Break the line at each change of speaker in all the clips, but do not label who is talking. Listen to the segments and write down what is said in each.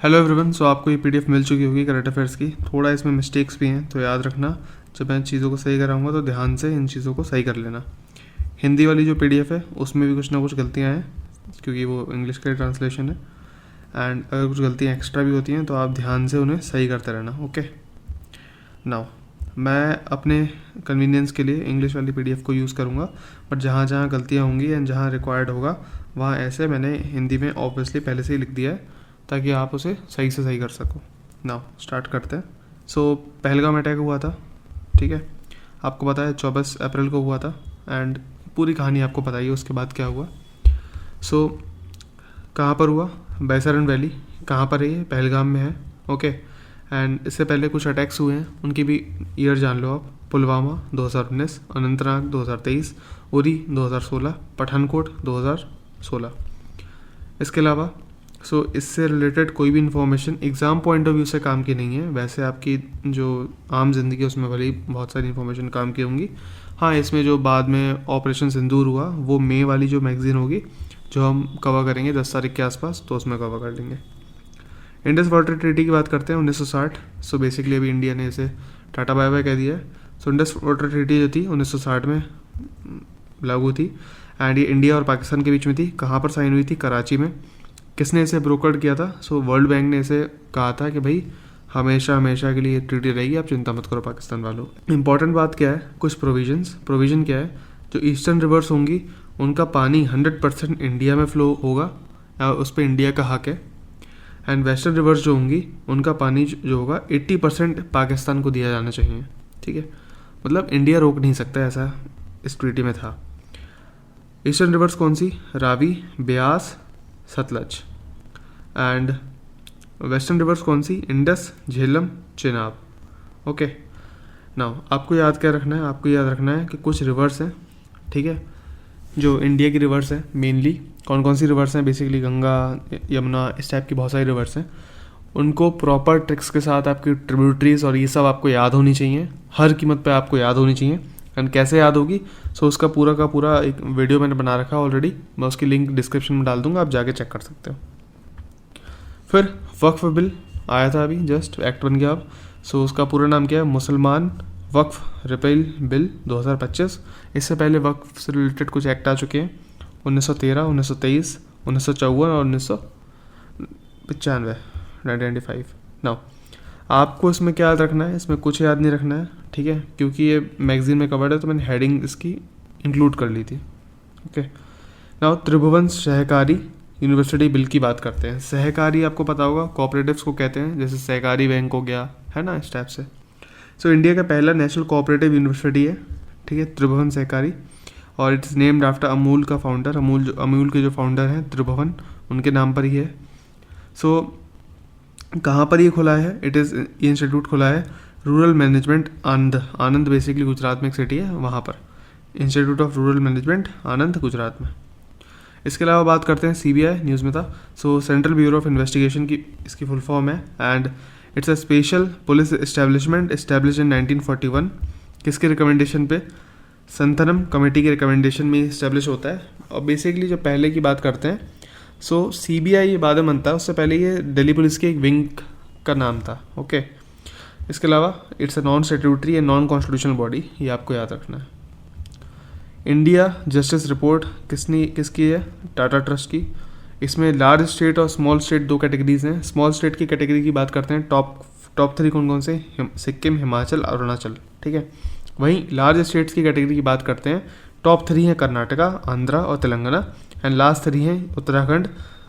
Hello everyone. सो आपको ये PDF मिल चुकी होगी करंट अफेयर्स की। थोड़ा इसमें मिस्टेक्स भी हैं तो याद रखना, जब मैं चीज़ों को सही कराऊंगा तो ध्यान से इन चीज़ों को सही कर लेना। हिंदी वाली जो पीडीएफ है उसमें भी कुछ ना कुछ गलतियां हैं क्योंकि वो इंग्लिश का ट्रांसलेशन है, एंड अगर कुछ गलतियां एक्स्ट्रा भी होती हैं तो आप ध्यान से उन्हें सही करते रहना। ओके, नाउ मैं अपने कन्वीनियंस के लिए इंग्लिश वाली पीडीएफ को यूज़ करूँगा, बट जहाँ जहाँ गलतियाँ होंगी एंड जहाँ रिक्वायर्ड होगा वहाँ ऐसे मैंने हिंदी में ऑब्वियसली पहले से ही लिख दिया है ताकि आप उसे सही से सही कर सको। नाउ स्टार्ट करते हैं। सो पहलगाम अटैक हुआ था, ठीक है, आपको पता है 24 अप्रैल को हुआ था, एंड पूरी कहानी आपको पता ही है उसके बाद क्या हुआ। सो कहाँ पर हुआ? बैसरन वैली। कहाँ पर है ये? पहलगाम में है। ओके, एंड इससे पहले कुछ अटैक्स हुए हैं, उनकी भी ईयर जान लो आप। पुलवामा 2019, अनंतनाग 2023, उरी 2016, पठानकोट 2016। इसके अलावा इससे रिलेटेड कोई भी information exam point of view से काम की नहीं है। वैसे आपकी जो आम जिंदगी है उसमें भले ही बहुत सारी इन्फॉर्मेशन काम की होंगी। हाँ, इसमें जो बाद में ऑपरेशन सिंदूर हुआ वो मई वाली जो मैगजीन होगी जो हम कवर करेंगे 10 तारीख के आसपास, तो उसमें कवर कर लेंगे। इंडस वाटर ट्रीटी की बात करते हैं 1960। सो बेसिकली अभी इंडिया ने इसे टाटा बाय बाय कह दिया है। सो इंडस वाटर ट्रीटी जो थी 1960 में लागू थी, एंड ये इंडिया और पाकिस्तान के बीच में थी। कहाँ पर साइन हुई थी? कराची में। किसने इसे ब्रोकर किया था? वर्ल्ड बैंक ने इसे कहा था कि भाई हमेशा हमेशा के लिए ये ट्रीटी रहेगी, आप चिंता मत करो पाकिस्तान वालों। इंपॉर्टेंट बात क्या है? कुछ प्रोविजन क्या है? जो ईस्टर्न रिवर्स होंगी उनका पानी 100% इंडिया में फ्लो होगा, उस पर इंडिया का हक है। एंड वेस्टर्न रिवर्स जो होंगी उनका पानी जो होगा 80% पाकिस्तान को दिया जाना चाहिए, ठीक है। मतलब इंडिया रोक नहीं सकता, ऐसा इस ट्रीटी में था। ईस्टर्न रिवर्स कौन सी? Ravi, Beas, Sutlej. And western rivers कौन सी? Indus, Jhelum, Chenab. Okay, now आपको याद क्या रखना है? आपको याद रखना है कि कुछ रिवर्स हैं, ठीक है, जो इंडिया की रिवर्स हैं। मेनली कौन कौन सी रिवर्स हैं? बेसिकली गंगा, यमुना, इस टाइप की बहुत सारी रिवर्स हैं। उनको प्रॉपर ट्रिक्स के साथ आपकी ट्रिब्यूटरीज और ये सब आपको याद होनी चाहिए, हर कीमत पे आपको याद होनी चाहिए। एंड कैसे याद होगी? उसका पूरा का पूरा एक वीडियो मैंने बना रखा है ऑलरेडी, मैं उसकी लिंक डिस्क्रिप्शन में डाल दूंगा, आप जाके चेक कर सकते हो। फिर वक्फ बिल आया था अभी जस्ट, एक्ट बन गया अब। उसका पूरा नाम क्या है? मुसलमान वक्फ रिपेल बिल 2025। इससे पहले वक्फ से रिलेटेड कुछ एक्ट आ चुके हैं 1913, 1923, 1954 और 1995, 1995। नाउ आपको इसमें क्या याद रखना है? इसमें कुछ याद नहीं रखना है, ठीक है, क्योंकि ये मैगजीन में कवर्ड है तो मैंने हेडिंग इसकी इंक्लूड कर ली थी। ओके, नाउ त्रिभुवन सहकारी यूनिवर्सिटी बिल की बात करते हैं। सहकारी आपको पता होगा कोऑपरेटिव्स को कहते हैं, जैसे सहकारी बैंक हो गया, है ना, इस टाइप से। इंडिया का पहला नेशनल कोऑपरेटिव यूनिवर्सिटी है, ठीक है, त्रिभुवन सहकारी, और इट्स नेम्ड आफ्टर अमूल का फाउंडर। अमूल के जो फाउंडर हैं त्रिभुवन, उनके नाम पर ही है। कहाँ पर ये खुला है? ये इंस्टीट्यूट खुला है रूरल मैनेजमेंट आनंद बेसिकली गुजरात में एक सिटी है, वहाँ पर इंस्टीट्यूट ऑफ रूरल मैनेजमेंट आनंद, गुजरात में। इसके अलावा बात करते हैं सीबीआई, न्यूज़ में था। सेंट्रल ब्यूरो ऑफ इन्वेस्टिगेशन की इसकी फुल फॉर्म है, and it's a special police establishment establish in 1941। किसके रिकमेंडेशन पे? संथनम कमेटी के रिकमेंडेशन में इस्टेब्लिश होता है। और बेसिकली जो पहले की बात करते हैं, सीबीआई ये बाद में बनता है, उससे पहले ये दिल्ली पुलिस के एक विंग का नाम था। ओके, इसके अलावा it's a non statutory and non constitutional body, ये आपको याद रखना है। इंडिया जस्टिस रिपोर्ट किसकी है? टाटा ट्रस्ट की। इसमें लार्ज स्टेट और स्मॉल स्टेट दो कैटेगरीज हैं। स्मॉल स्टेट की कैटेगरी की बात करते हैं, टॉप 3 कौन कौन से? सिक्किम, हिमाचल, अरुणाचल, ठीक है। वहीं लार्ज स्टेट्स की कैटेगरी की बात करते हैं, टॉप 3 हैं कर्नाटका, आंध्रा और तेलंगाना, एंड लास्ट 3 हैं उत्तराखंड,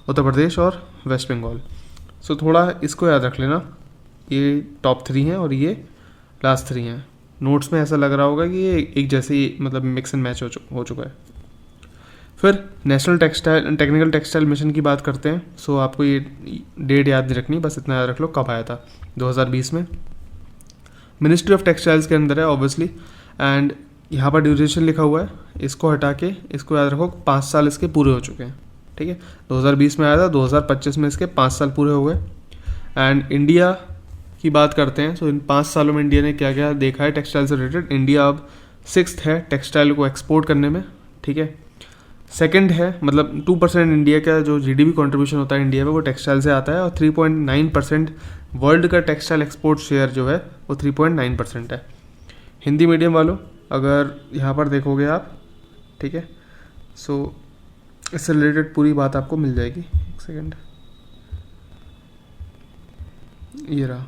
उत्तर प्रदेश और वेस्ट बंगाल। थोड़ा इसको याद रख लेना, ये टॉप 3 हैं और ये लास्ट 3 हैं। नोट्स में ऐसा लग रहा होगा कि ये एक जैसे ही मतलब मिक्स एंड मैच हो चुका है। फिर नेशनल टेक्निकल टेक्सटाइल मिशन की बात करते हैं। आपको ये डेट याद नहीं रखनी, बस इतना याद रख लो कब आया था, 2020 में। मिनिस्ट्री ऑफ टेक्सटाइल्स के अंदर है ऑब्वियसली, एंड यहाँ पर ड्यूरेशन लिखा हुआ है, इसको हटा के इसको याद रखो, 5 साल इसके पूरे हो चुके हैं, ठीक है। 2020 में आया था, 2025 में इसके 5 साल पूरे हो गए। एंड इंडिया की बात करते हैं, इन 5 सालों में इंडिया ने क्या क्या देखा है टेक्सटाइल से रिलेटेड। इंडिया अब 6th है टेक्सटाइल को एक्सपोर्ट करने में, ठीक है। सेकंड है, मतलब 2% इंडिया का जो जीडीपी कंट्रीब्यूशन होता है इंडिया में वो टेक्सटाइल से आता है, और 3.9% वर्ल्ड का टेक्सटाइल एक्सपोर्ट शेयर जो है वो 3.9% है। हिंदी मीडियम वालों अगर यहाँ पर देखोगे आप, ठीक है, सो इससे रिलेटेड पूरी बात आपको मिल जाएगी। एक सेकेंड, ये रहा,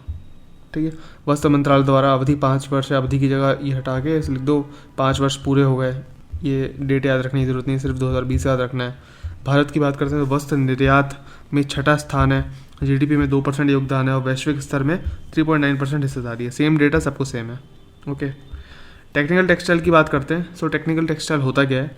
ठीक है। वस्त्र मंत्रालय द्वारा अवधि 5 वर्ष है, अवधि की जगह ये हटा के इसे लिख दो 5 वर्ष पूरे हो गए, ये डेट याद रखने की ज़रूरत नहीं, सिर्फ 2020 याद रखना है। भारत की बात करते हैं तो वस्त्र निर्यात में छठा स्थान है, जीडीपी में 2% योगदान है, और वैश्विक स्तर में 3.9% हिस्सेदारी है। सेम डेटा सबको सेम है, ओके। टेक्निकल टेक्सटाइल की बात करते हैं। सो टेक्निकल टेक्सटाइल होता क्या है?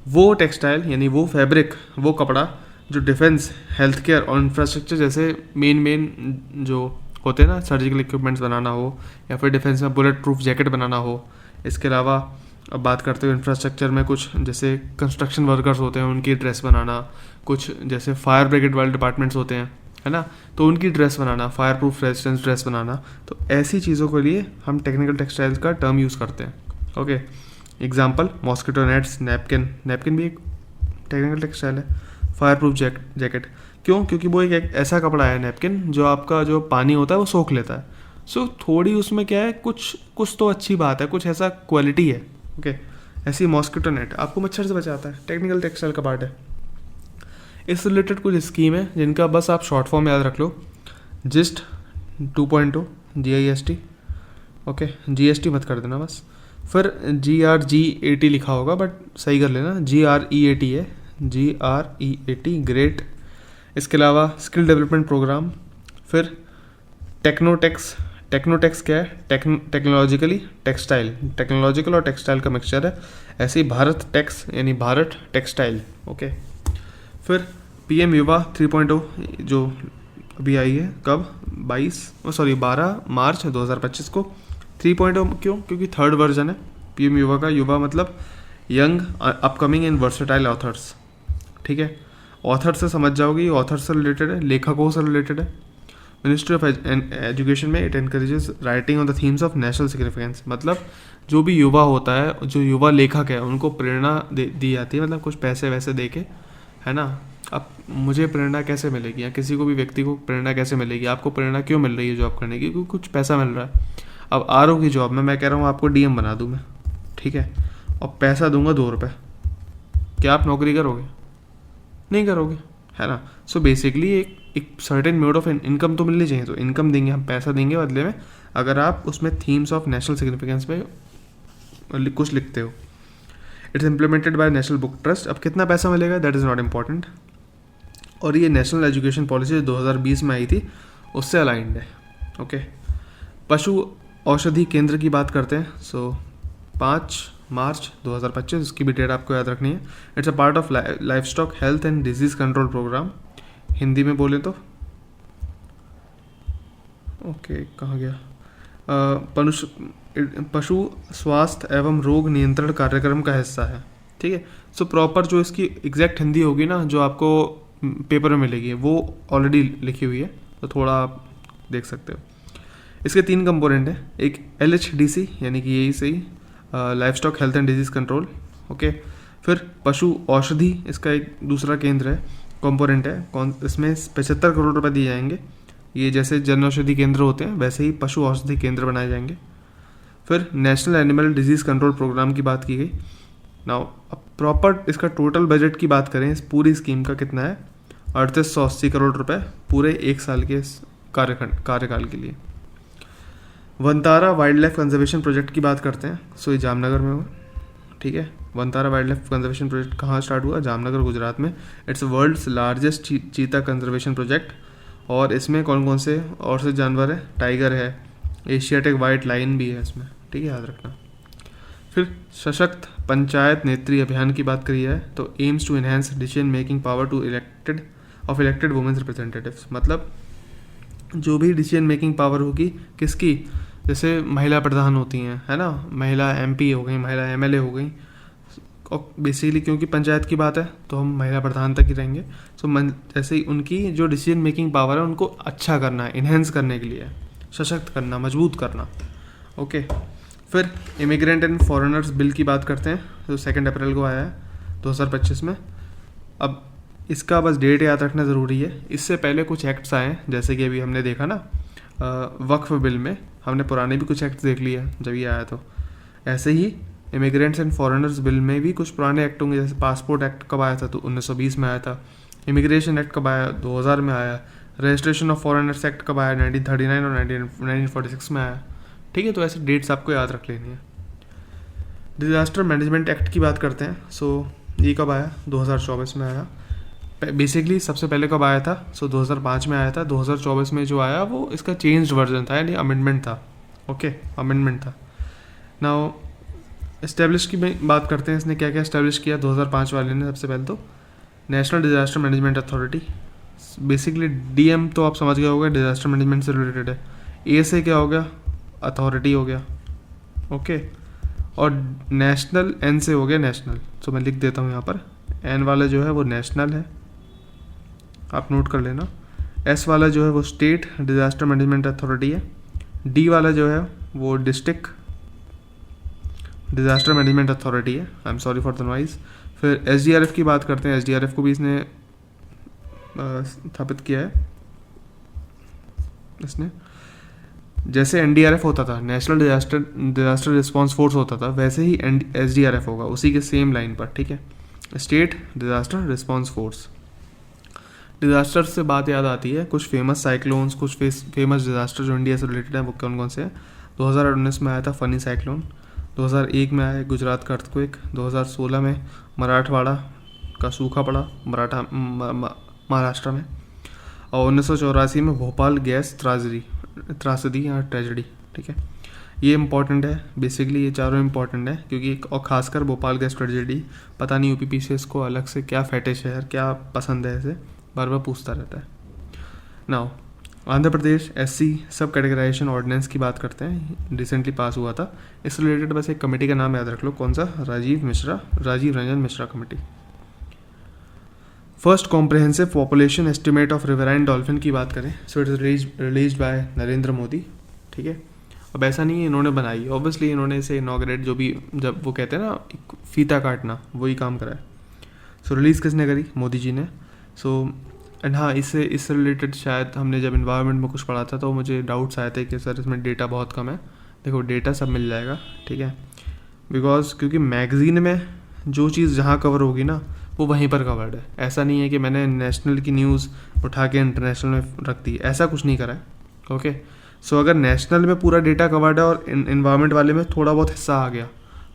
वो टेक्सटाइल यानी वो फैब्रिक, वो कपड़ा जो डिफेंस, हेल्थ केयर और इंफ्रास्ट्रक्चर जैसे मेन जो होते हैं ना, सर्जिकल इक्विपमेंट्स बनाना हो, या फिर डिफेंस में बुलेट प्रूफ जैकेट बनाना हो। इसके अलावा अब बात करते हो इंफ्रास्ट्रक्चर में, कुछ जैसे कंस्ट्रक्शन वर्कर्स होते हैं उनकी ड्रेस बनाना, कुछ जैसे फायर ब्रिगेड वाले डिपार्टमेंट्स होते हैं, है ना, तो उनकी ड्रेस बनाना, फायर प्रूफ रेजिस्टेंस ड्रेस बनाना। तो ऐसी चीज़ों के लिए हम टेक्निकल टेक्सटाइल्स का टर्म यूज़ करते हैं, okay. Example, mosquito nets, napkin भी एक टेक्निकल टेक्सटाइल है। फायर प्रूफ जैकेट, क्यों? क्योंकि वो एक ऐसा कपड़ा है नैपकिन जो आपका जो पानी होता है वो सोख लेता है। सो थोड़ी उसमें क्या है, कुछ तो अच्छी बात है, कुछ ऐसा क्वालिटी है, ओके। ऐसी मॉस्किटो नेट आपको मच्छर से बचाता है, टेक्निकल टेक्सटाइल का पार्ट है। इससे रिलेटेड कुछ स्कीम है जिनका बस आप शॉर्ट फॉर्म याद रख लो। जिस्ट 2.0 GIST, ओके, GST मत कर देना बस। फिर GREAT लिखा होगा बट सही कर लेना, GREAT है, GREAT, ग्रेट। इसके अलावा स्किल डेवलपमेंट प्रोग्राम। फिर टेक्नोटेक्स क्या है? टेक्नोलॉजिकली टेक्सटाइल, टेक्नोलॉजिकल और टेक्सटाइल का मिक्सचर है। ऐसे ही भारत टेक्स यानी भारत टेक्सटाइल, ओके। फिर PM युवा 3.0 जो अभी आई है, कब? 12 मार्च 2025 को। 3.0 क्यों? क्योंकि थर्ड वर्जन है PM युवा का। युवा मतलब young, upcoming and versatile authors, ठीक है। ऑथर से समझ जाओगे, ये ऑथर से रिलेटेड है, लेखकों से रिलेटेड है। मिनिस्ट्री ऑफ एजुकेशन में it encourages writing on the themes of national significance, मतलब जो भी युवा होता है, जो युवा लेखक है, उनको प्रेरणा दी जाती है, मतलब कुछ पैसे वैसे दे के, है ना। अब मुझे प्रेरणा कैसे मिलेगी, या किसी को भी व्यक्ति को प्रेरणा कैसे मिलेगी? आपको प्रेरणा क्यों मिल रही है जॉब करने की? क्योंकि कुछ पैसा मिल रहा है। अब RO की जॉब में मैं कह रहा हूँ आपको DM बना दूँ मैं, ठीक है, और पैसा दूंगा 2 रुपये, क्या आप नौकरी करोगे? नहीं करोगे, है ना। सो बेसिकली एक सर्टेन मोड ऑफ इनकम तो मिलनी चाहिए, तो इनकम देंगे हम, पैसा देंगे बदले में, अगर आप उसमें थीम्स ऑफ नेशनल सिग्निफिकेंस पे कुछ लिखते हो। It's implemented by national book trust. अब कितना पैसा मिलेगा दैट इज़ नॉट इम्पॉर्टेंट, और ये नेशनल एजुकेशन पॉलिसी 2020 में आई थी उससे अलाइंड है, ओके। पशु औषधि केंद्र की बात करते हैं। सो 5 मार्च 2025, इसकी भी डेट आपको याद रखनी है। It's a part of livestock health and disease control programme, Hindi में बोले तो, ओके, कहाँ गया, पशु स्वास्थ्य एवं रोग नियंत्रण कार्यक्रम का हिस्सा है, ठीक है। सो प्रॉपर जो इसकी एग्जैक्ट हिंदी होगी ना, जो आपको पेपर में मिलेगी, वो ऑलरेडी लिखी हुई है, तो थोड़ा आप देख सकते हो। इसके 3 कंपोनेंट हैं, एक LHDC यानी कि यही सही, life stock health and disease control, okay. फिर पशु औषधि, इसका एक दूसरा केंद्र है, कंपोनेंट है, इसमें 75 करोड़ रुपए दिए जाएंगे। ये जैसे जन औषधि केंद्र होते हैं वैसे ही पशु औषधि केंद्र बनाए जाएंगे। फिर national animal disease control programme की बात की गई। नाउ अब प्रॉपर इसका टोटल बजट की बात करें, इस पूरी स्कीम का कितना है? 3880 करोड़ रुपए पूरे 1 साल के कार्यकाल के लिए। Vantara wild life conservation project की बात करते हैं। सो ये जामनगर में हुआ, ठीक है। Vantara wild life conservation project कहाँ स्टार्ट हुआ? जामनगर, गुजरात में। इट्स वर्ल्ड्स लार्जेस्ट चीता कंजर्वेशन प्रोजेक्ट, और इसमें कौन कौन से और से जानवर है? टाइगर है, एशियाटिक वाइट लाइन भी है इसमें, ठीक है, याद रखना। फिर सशक्त पंचायत नेत्री अभियान की बात करी है, तो aims to enhance decision making power to elected women's representatives, मतलब जो भी डिसीजन मेकिंग पावर होगी किसकी, जैसे महिला प्रधान होती हैं, है ना, महिला MP हो गई, महिला MLA हो गई, और बेसिकली क्योंकि पंचायत की बात है तो हम महिला प्रधान तक ही रहेंगे। सो जैसे ही उनकी जो डिसीजन मेकिंग पावर है उनको अच्छा करना है, इन्हेंस करने के लिए, सशक्त करना, मजबूत करना, ओके। फिर इमिग्रेंट एंड फॉरेनर्स बिल की बात करते हैं, तो 2 अप्रैल को आया है। 2025 में। अब इसका बस डेट याद रखना ज़रूरी है। इससे पहले कुछ एक्ट्स आए हैं, जैसे कि अभी हमने देखा ना वक्फ बिल में, हमने पुराने भी कुछ एक्ट्स देख लिए जब ये आया। तो ऐसे ही इमिग्रेंट्स एंड फॉरेनर्स बिल में भी कुछ पुराने एक्ट होंगे, जैसे पासपोर्ट एक्ट कब आया था, तो 1920 में आया था। इमिग्रेशन एक्ट कब आया, 2000 में आया। रजिस्ट्रेशन ऑफ फॉरेनर्स एक्ट कब आया, 1939 और 1946 में आया। ठीक है, तो ऐसे डेट्स आपको याद रख लेनी है। डिज़ास्टर मैनेजमेंट एक्ट की बात करते हैं। सो ये कब आया, 2024 में आया। बेसिकली सबसे पहले कब आया था, 2005 में आया था। 2024 में जो आया वो इसका चेंज्ड वर्जन था, यानी अमेंडमेंट था। ओके, अमेंडमेंट था। नाउ इस्टेब्लिश की बात करते हैं, इसने क्या क्या इस्टेब्लिश किया 2005 वाले ने। सबसे पहले तो national disaster management authority, basically DM तो आप समझ गए होगा, डिज़ास्टर मैनेजमेंट से रिलेटेड है। ए से क्या हो गया, अथॉरिटी हो गया। ओके, और नेशनल, एन से हो गया नेशनल। तो मैं लिख देता हूँ यहाँ पर, एन वाला जो है वो नेशनल है, आप नोट कर लेना। एस वाला जो है वो स्टेट डिज़ास्टर मैनेजमेंट अथॉरिटी है। डी वाला जो है वो डिस्ट्रिक्ट डिज़ास्टर मैनेजमेंट अथॉरिटी है। I am sorry for the noise. फिर एसडीआरएफ की बात करते हैं। एसडीआरएफ को भी इसने स्थापित किया है। इसने जैसे एनडीआरएफ होता था, नेशनल डिज़ास्टर रिस्पांस फोर्स होता था, वैसे ही एसडीआरएफ होगा, उसी के सेम लाइन पर। ठीक है, state disaster response force. Disaster से बात याद आती है, कुछ फेमस साइक्लोन्स, कुछ फेमस डिज़ास्टर जो इंडिया से रिलेटेड है वो कौन कौन से हैं। 2019 में आया था फनी साइक्लोन। 2001 में आया गुजरात का अर्थक्वेक। 2016 में मराठवाड़ा का सूखा पड़ा महाराष्ट्र में। और 1984 में भोपाल गैस त्रासदी या ट्रेजेडी। ठीक है, ये इंपॉर्टेंट है। बेसिकली ये चारों इंपॉर्टेंट है, क्योंकि और खासकर भोपाल गैस ट्रेजेडी, पता नहीं यूपीपीसीएस को अलग से क्या फेटिश है, क्या पसंद है, इसे बार बार पूछता रहता है। नाउ आंध्र प्रदेश एससी सब कैटेगराइजेशन ऑर्डिनेंस की बात करते हैं, रिसेंटली पास हुआ था। इससे रिलेटेड बस एक कमेटी का नाम याद रख लो, कौन सा, Rajiv Ranjan Mishra committee. First comprehensive population estimate of riverine dolphin की बात करें, so it is release by Narendra Modi. ठीक है, अब ऐसा नहीं है इन्होंने बनाई, ऑब्वियसली इन्होंने इसे इनॉग्रेट, जो भी जब वो कहते हैं ना फीता काटना, वही काम करा है। सो रिलीज़ किसने करी, मोदी जी ने। सो एंड हाँ, इससे रिलेटेड शायद हमने जब इन्वायरमेंट में कुछ पढ़ा था तो मुझे डाउट्स आए थे कि सर इसमें डेटा बहुत कम है। देखो डेटा सब मिल जाएगा, ठीक है, बिकॉज क्योंकि मैगज़ीन में जो चीज़ जहाँ कवर होगी ना वो वहीं पर कवर्ड है। ऐसा नहीं है कि मैंने नेशनल की न्यूज़ उठा के इंटरनेशनल में रख दी, ऐसा कुछ नहीं करा है। ओके, सो अगर नेशनल में पूरा डेटा कवर्ड है और इन्वायरमेंट वाले में थोड़ा बहुत हिस्सा आ गया,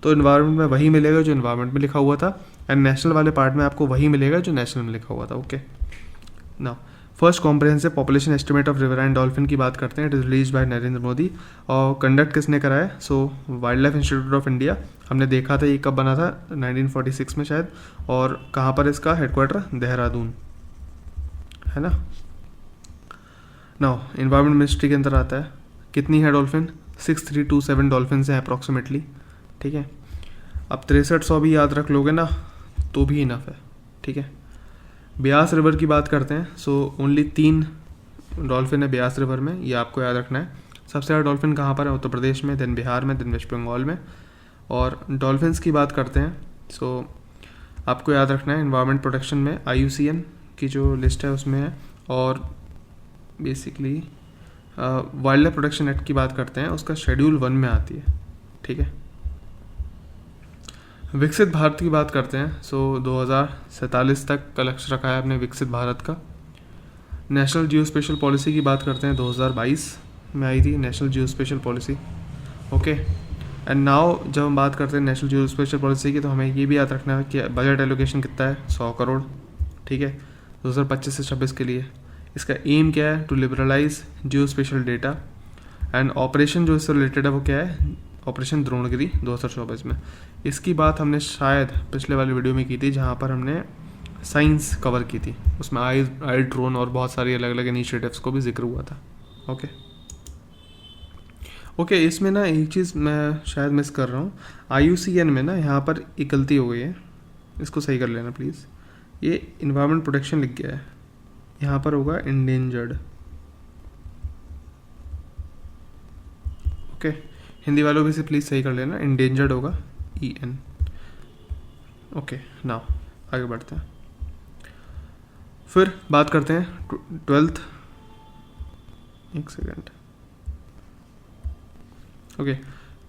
तो इन्वायरमेंट में वही मिलेगा जो इन्वायरमेंट में लिखा हुआ था, एंड नेशनल वाले पार्ट में आपको वही मिलेगा जो नेशनल में लिखा हुआ था। Okay, now first comprehensive population estimate of riverine dolphin की बात करते हैं। It is release by Narendra Modi. और कंडक्ट किसने करा है, so wild life institute of India. हमने देखा था ये कब बना था, 1946 में शायद। और कहाँ पर इसका हेडक्वार्टर, देहरादून है ना। नाउ इन्वायरमेंट मिनिस्ट्री के अंदर आता है। कितनी है डॉल्फिन, 6327 डॉल्फिन हैं अप्रॉक्सीमेटली। ठीक है, अब 6300 भी याद रख लोगे ना तो भी इनफ है। ठीक है, ब्यास रिवर की बात करते हैं। सो ओनली 3 डॉल्फिन है ब्यास रिवर में, ये आपको याद रखना है। सबसे ज़्यादा डॉल्फिन कहाँ पर है, उत्तर प्रदेश में, देन बिहार में, देन वेस्ट बंगाल में। और डॉल्फिन्स की बात करते हैं, सो आपको याद रखना है इन्वायरमेंट प्रोटेक्शन में IUCN की जो लिस्ट है उसमें है। और basically wild life protection act की बात करते हैं, उसका शेड्यूल 1 में आती है। ठीक है, विकसित भारत की बात करते हैं। सो 2047 तक का लक्ष्य रखा है अपने विकसित भारत का। नेशनल जियो स्पेशल पॉलिसी की बात करते हैं, 2022 में आई थी national Jio special policy. Okay, and now जब हम बात करते हैं नेशनल जियो स्पेशल पॉलिसी की, तो हमें ये भी याद रखना है कि बजट एलोकेशन कितना है, 100 करोड़। ठीक है, 2025 से 26 के लिए। इसका एम क्या है, to liberalise geospatial data. And operation जो इससे रिलेटेड है वो क्या है, ऑपरेशन द्रोणगिरी 2024 में। इसकी बात हमने शायद पिछले वाले वीडियो में की थी, जहाँ पर हमने साइंस कवर की थी, उसमें आई ड्रोन और बहुत सारी अलग अलग इनिशिएटिव्स को भी जिक्र हुआ था। ओके, इसमें ना एक चीज़ मैं शायद मिस कर रहा हूँ, IUCN में ना यहाँ पर एक गलती हो गई है, इसको सही कर लेना प्लीज़। ये इन्वायरमेंट प्रोटेक्शन लिख गया है, यहाँ पर होगा इंडेंजर्ड। ओके, हिंदी वालों भी से प्लीज़ सही कर लेना, इंडेंजर्ड होगा EN। ओके, नाउ आगे बढ़ते हैं। फिर बात करते हैं 12th, एक सेकेंड, ओके,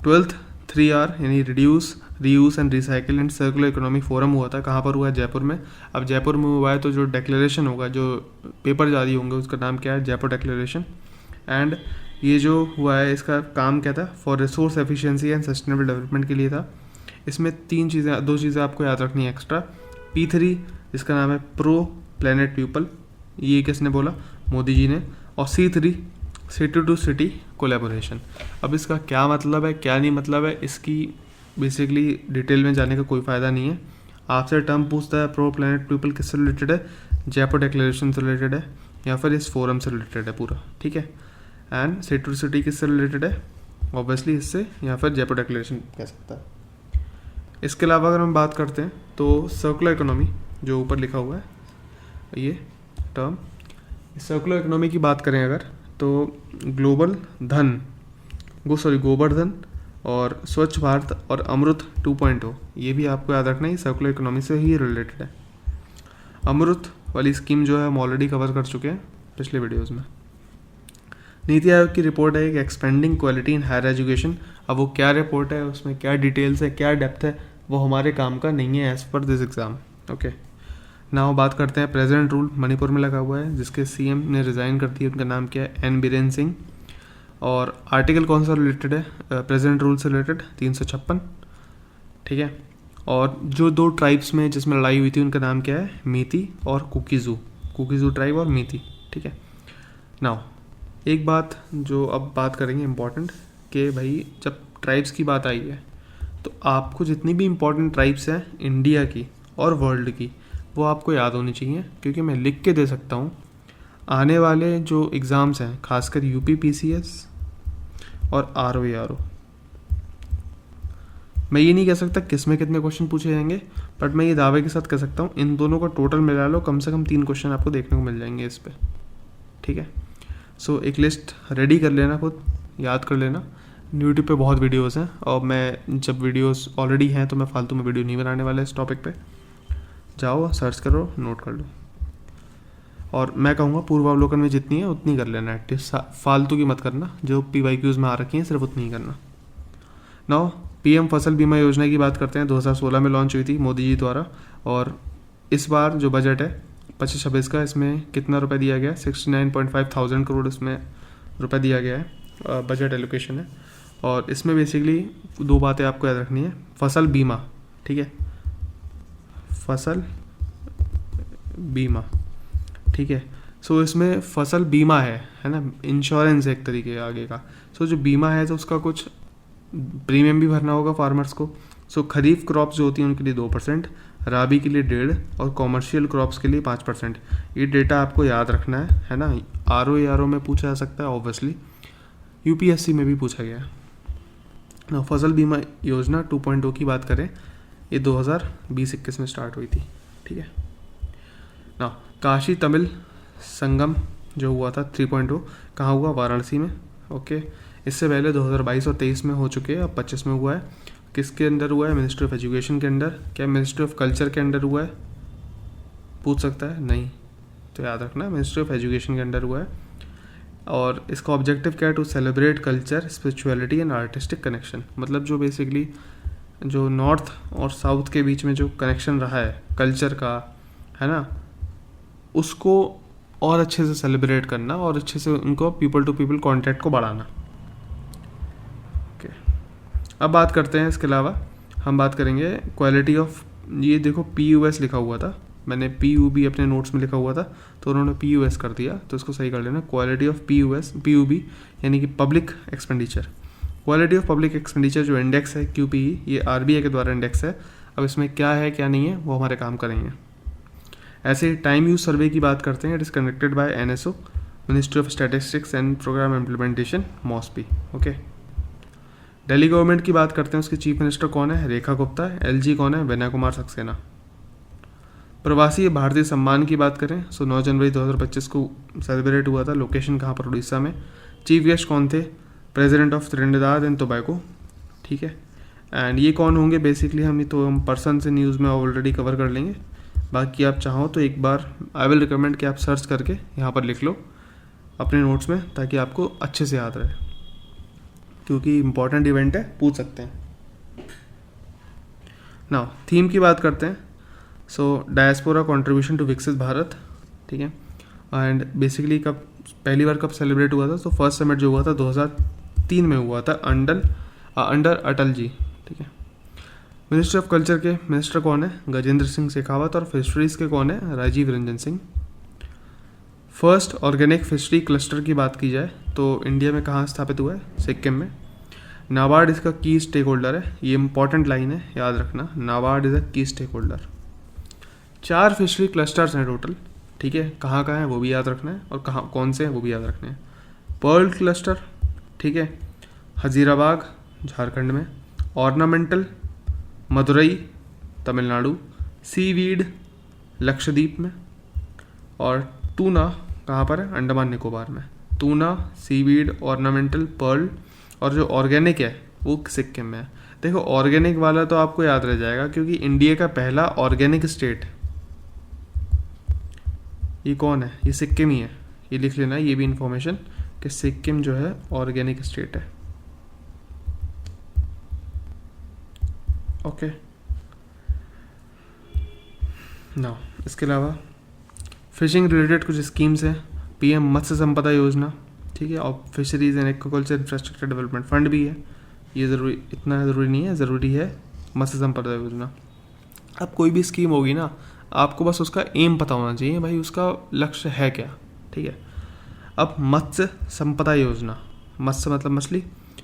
12th 3R यानी reduce, reuse and recycle and circular economy forum हुआ था। कहाँ पर हुआ है? जयपुर में। अब जयपुर में हुआ है तो जो डिक्लेरेशन होगा, जो पेपर जारी होंगे, उसका नाम क्या है? जयपुर डिक्लेरेशन। एंड ये जो हुआ है इसका काम क्या था? For resource efficiency and sustainable development के लिए था। इसमें दो चीज़ें आपको याद रखनी है एक्स्ट्रा। P3 इसका नाम है प्रो प्लेनेट पीपल, ये किसने बोला? मोदी जी ने। और C3 city to city collaboration. अब इसका क्या मतलब है, क्या नहीं मतलब है, इसकी बेसिकली डिटेल में जाने का कोई फ़ायदा नहीं है। आपसे टर्म पूछता है प्रो प्लेनेट पीपल किससे रिलेटेड है? जयपुर डिक्लेरेशन से रिलेटेड है या फिर इस फोरम से रिलेटेड है पूरा, ठीक है। एंड सिटी टू सिटी किससे रिलेटेड है? ऑब्वियसली इससे, या फिर जयपुर डिक्लेरेशन कह सकता है। इसके अलावा अगर हम बात करते हैं तो सर्कुलर इकोनॉमी जो ऊपर लिखा हुआ है ये टर्म, सर्कुलर इकोनॉमी की बात करें अगर तो गोबर धन और स्वच्छ भारत और अमृत 2.0 ये भी आपको याद रखना है, सर्कुलर इकोनॉमी से ही रिलेटेड है। अमृत वाली स्कीम जो है हम ऑलरेडी कवर कर चुके हैं पिछले वीडियोस में। नीति आयोग की रिपोर्ट है एक expanding quality in higher education. अब वो क्या रिपोर्ट है, उसमें क्या डिटेल्स है, क्या डेप्थ है, वो हमारे काम का नहीं है as per this exam. Okay, now बात करते हैं प्रेजेंट रूल मणिपुर में लगा हुआ है, जिसके सीएम ने रिज़ाइन कर दिया, उनका नाम क्या है? एन बीरेन सिंह। और आर्टिकल कौन सा रिलेटेड है प्रेजेंट रूल से रिलेटेड? 356, ठीक है। और जो दो ट्राइब्स में जिसमें लड़ाई हुई थी उनका नाम क्या है? मीती और कुकीजू ट्राइब और मीती, ठीक है। नाउ एक बात जो अब बात करेंगे इम्पॉर्टेंट, कि भाई जब ट्राइब्स की बात आई है तो आपको जितनी भी इम्पॉर्टेंट ट्राइब्स हैं इंडिया की और वर्ल्ड की वो आपको याद होनी चाहिए, क्योंकि मैं लिख के दे सकता हूँ आने वाले जो एग्ज़ाम्स हैं, खासकर UPPCS और ROARO, मैं ये नहीं कह सकता किस में कितने क्वेश्चन पूछे जाएंगे, बट मैं ये दावे के साथ कह सकता हूँ इन दोनों का टोटल मिला लो, कम से कम 3 क्वेश्चन आपको देखने को मिल जाएंगे इस पर, ठीक है। सो एक लिस्ट रेडी कर लेना, खुद याद कर लेना। यूट्यूब पे बहुत वीडियोस हैं और मैं जब वीडियोस ऑलरेडी हैं तो मैं फालतू में वीडियो नहीं बनाने वाला इस टॉपिक पे। जाओ सर्च करो, नोट कर लो, और मैं कहूँगा पूर्वावलोकन में जितनी है उतनी कर लेना एटलीस्ट, फालतू की मत करना, जो PYQs में आ रखी हैं सिर्फ उतनी ही करना। नाउ PM फसल बीमा योजना की बात करते हैं, 2016 में लॉन्च हुई थी मोदी जी द्वारा। और इस बार जो बजट है 25-26 का, इसमें कितना रुपए दिया गया? 69.5 थाउजेंड करोड़ इसमें रुपए दिया गया है, बजट एलोकेशन है। और इसमें बेसिकली 2 बातें आपको याद रखनी है। फसल बीमा, ठीक है, फसल बीमा, ठीक है। सो इसमें फसल बीमा है ना, इंश्योरेंस है एक तरीके का आगे का। सो जो बीमा है तो उसका कुछ प्रीमियम भी भरना होगा फार्मर्स को। सो खरीफ क्रॉप्स जो होती हैं उनके लिए 2%, राबी के लिए 1.5% और कॉमर्शियल क्रॉप्स के लिए 5%। ये डेटा आपको याद रखना है ना। ROARO में पूछा जा सकता है, ऑब्वियसली UPSC में भी पूछा गया है ना। फसल बीमा योजना 2.0 की बात करें, ये 2020-21 में स्टार्ट हुई थी, ठीक है ना। काशी तमिल संगम जो हुआ था 3.0 कहाँ हुआ? वाराणसी में, ओके। इससे पहले 2022 और 23 में हो चुके हैं, अब 25 में हुआ है। किसके अंडर हुआ है? मिनिस्ट्री ऑफ एजुकेशन के अंडर। क्या मिनिस्ट्री ऑफ कल्चर के अंडर हुआ है? पूछ सकता है, नहीं, तो याद रखना मिनिस्ट्री ऑफ एजुकेशन के अंडर हुआ है। और इसका ऑब्जेक्टिव क्या है? To celebrate culture, spirituality and artistic connection. मतलब जो बेसिकली जो नॉर्थ और साउथ के बीच में जो कनेक्शन रहा है कल्चर का, है ना, उसको और अच्छे से सेलिब्रेट करना और अच्छे से उनको पीपल टू पीपल कॉन्टैक्ट को बढ़ाना। ओके, अब बात करते हैं, इसके अलावा हम बात करेंगे क्वालिटी ऑफ, ये देखो PUS लिखा हुआ था, मैंने PUB अपने नोट्स में लिखा हुआ था तो उन्होंने PUS कर दिया, तो इसको सही कर लेना। क्वालिटी ऑफ PUB यानी कि public expenditure. Quality of public expenditure जो इंडेक्स है QPE, ये RBI के द्वारा इंडेक्स है। अब इसमें क्या है क्या नहीं है वो हमारे काम करेंगे। ऐसे टाइम यूज सर्वे की बात करते हैं, it is conducted by NSO, ministry of statistics and programme implementation, MOSPI, okay. Delhi government की बात करते हैं, उसके चीफ मिनिस्टर कौन है? रेखा गुप्ता है। LG कौन है? विनय कुमार सक्सेना। प्रवासी भारतीय सम्मान की बात करें, 9 जनवरी 2025 को सेलिब्रेट हुआ था। लोकेशन कहाँ पर? उड़ीसा में। चीफ गेस्ट कौन थे? President of Trinidad and Tobago, ठीक है। एंड ये कौन होंगे बेसिकली हम पर्सन से न्यूज़ में ऑलरेडी कवर कर लेंगे। बाकी आप चाहो तो एक बार आई विल रिकमेंड कि आप सर्च करके यहाँ पर लिख लो अपने नोट्स में, ताकि आपको अच्छे से याद रहे, क्योंकि इम्पॉर्टेंट इवेंट है, पूछ सकते हैं। नाउ थीम की बात करते हैं। सो डायस्पोरा कंट्रीब्यूशन टू विकसित भारत, ठीक है। एंड बेसिकली पहली बार कब सेलिब्रेट हुआ था? तो फर्स्ट समिट जो हुआ था 2003 में हुआ था अंडर अटल जी, ठीक है। मिनिस्ट्री ऑफ कल्चर के मिनिस्टर कौन है? गजेंद्र सिंह शेखावत। और फिशरीज के कौन है? Rajiv Ranjan Singh. First organic fishery cluster की बात की जाए तो इंडिया में कहाँ स्थापित हुआ है? सिक्किम में। नाबार्ड इसका की स्टेक होल्डर है। ये इंपॉर्टेंट लाइन है, याद रखना, नाबार्ड इज अ की स्टेक होल्डर। 4 फिशरी क्लस्टर्स हैं टोटल, ठीक है। कहाँ कहाँ है वो भी याद रखना है, और कहाँ कौन से हैं वो भी याद रखने हैं। पर्ल क्लस्टर, ठीक है, हजीराबाग झारखंड में। ऑर्नामेंटल मदुरई तमिलनाडु। सीवीड लक्षद्वीप में। और टूना कहाँ पर है? अंडमान निकोबार में। टूना, सीवीड, ऑर्नामेंटल, पर्ल, और जो ऑर्गेनिक है वो सिक्किम में है। देखो ऑर्गेनिक वाला तो आपको याद रह जाएगा, क्योंकि इंडिया का पहला ऑर्गेनिक स्टेट ये कौन है? ये सिक्किम ही है। ये लिख लेना, ये भी इंफॉर्मेशन, कि सिक्किम जो है ऑर्गेनिक स्टेट है। ओके नाउ इसके अलावा फिशिंग रिलेटेड कुछ स्कीम्स हैं। पीएम मत्स्य संपदा योजना, ठीक है, और fisheries and aquaculture infrastructure development fund भी है। ये ज़रूरी, इतना ज़रूरी नहीं है, ज़रूरी है मत्स्य संपदा योजना। अब कोई भी स्कीम होगी ना, आपको बस उसका एम पता होना चाहिए, भाई उसका लक्ष्य है क्या, ठीक है। अब मत्स्य संपदा योजना, मत्स्य मतलब मछली,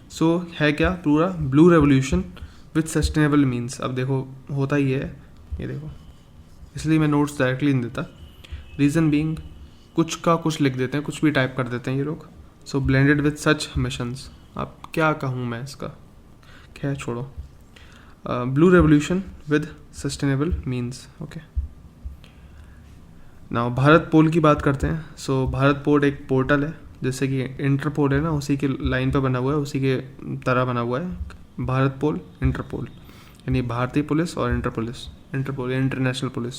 सो है क्या? पूरा blue revolution with sustainable means. अब देखो होता ही है, ये देखो, इसलिए मैं नोट्स डायरेक्टली नहीं देता। रीज़न बीइंग कुछ का कुछ लिख देते हैं, कुछ भी टाइप कर देते हैं ये लोग। So blended with such missions, अब क्या कहूँ मैं इसका, खैर छोड़ो। Blue revolution with sustainable means, okay. Now Bharatpol की बात करते हैं। सो भारत पोल एक पोर्टल है, जैसे कि इंटरपोल है ना, उसी के लाइन पे बना हुआ है, उसी के तरह बना हुआ है भारत पोल, इंटरपोल, यानी भारतीय पुलिस और इंटरपोल इंटरनेशनल पुलिस।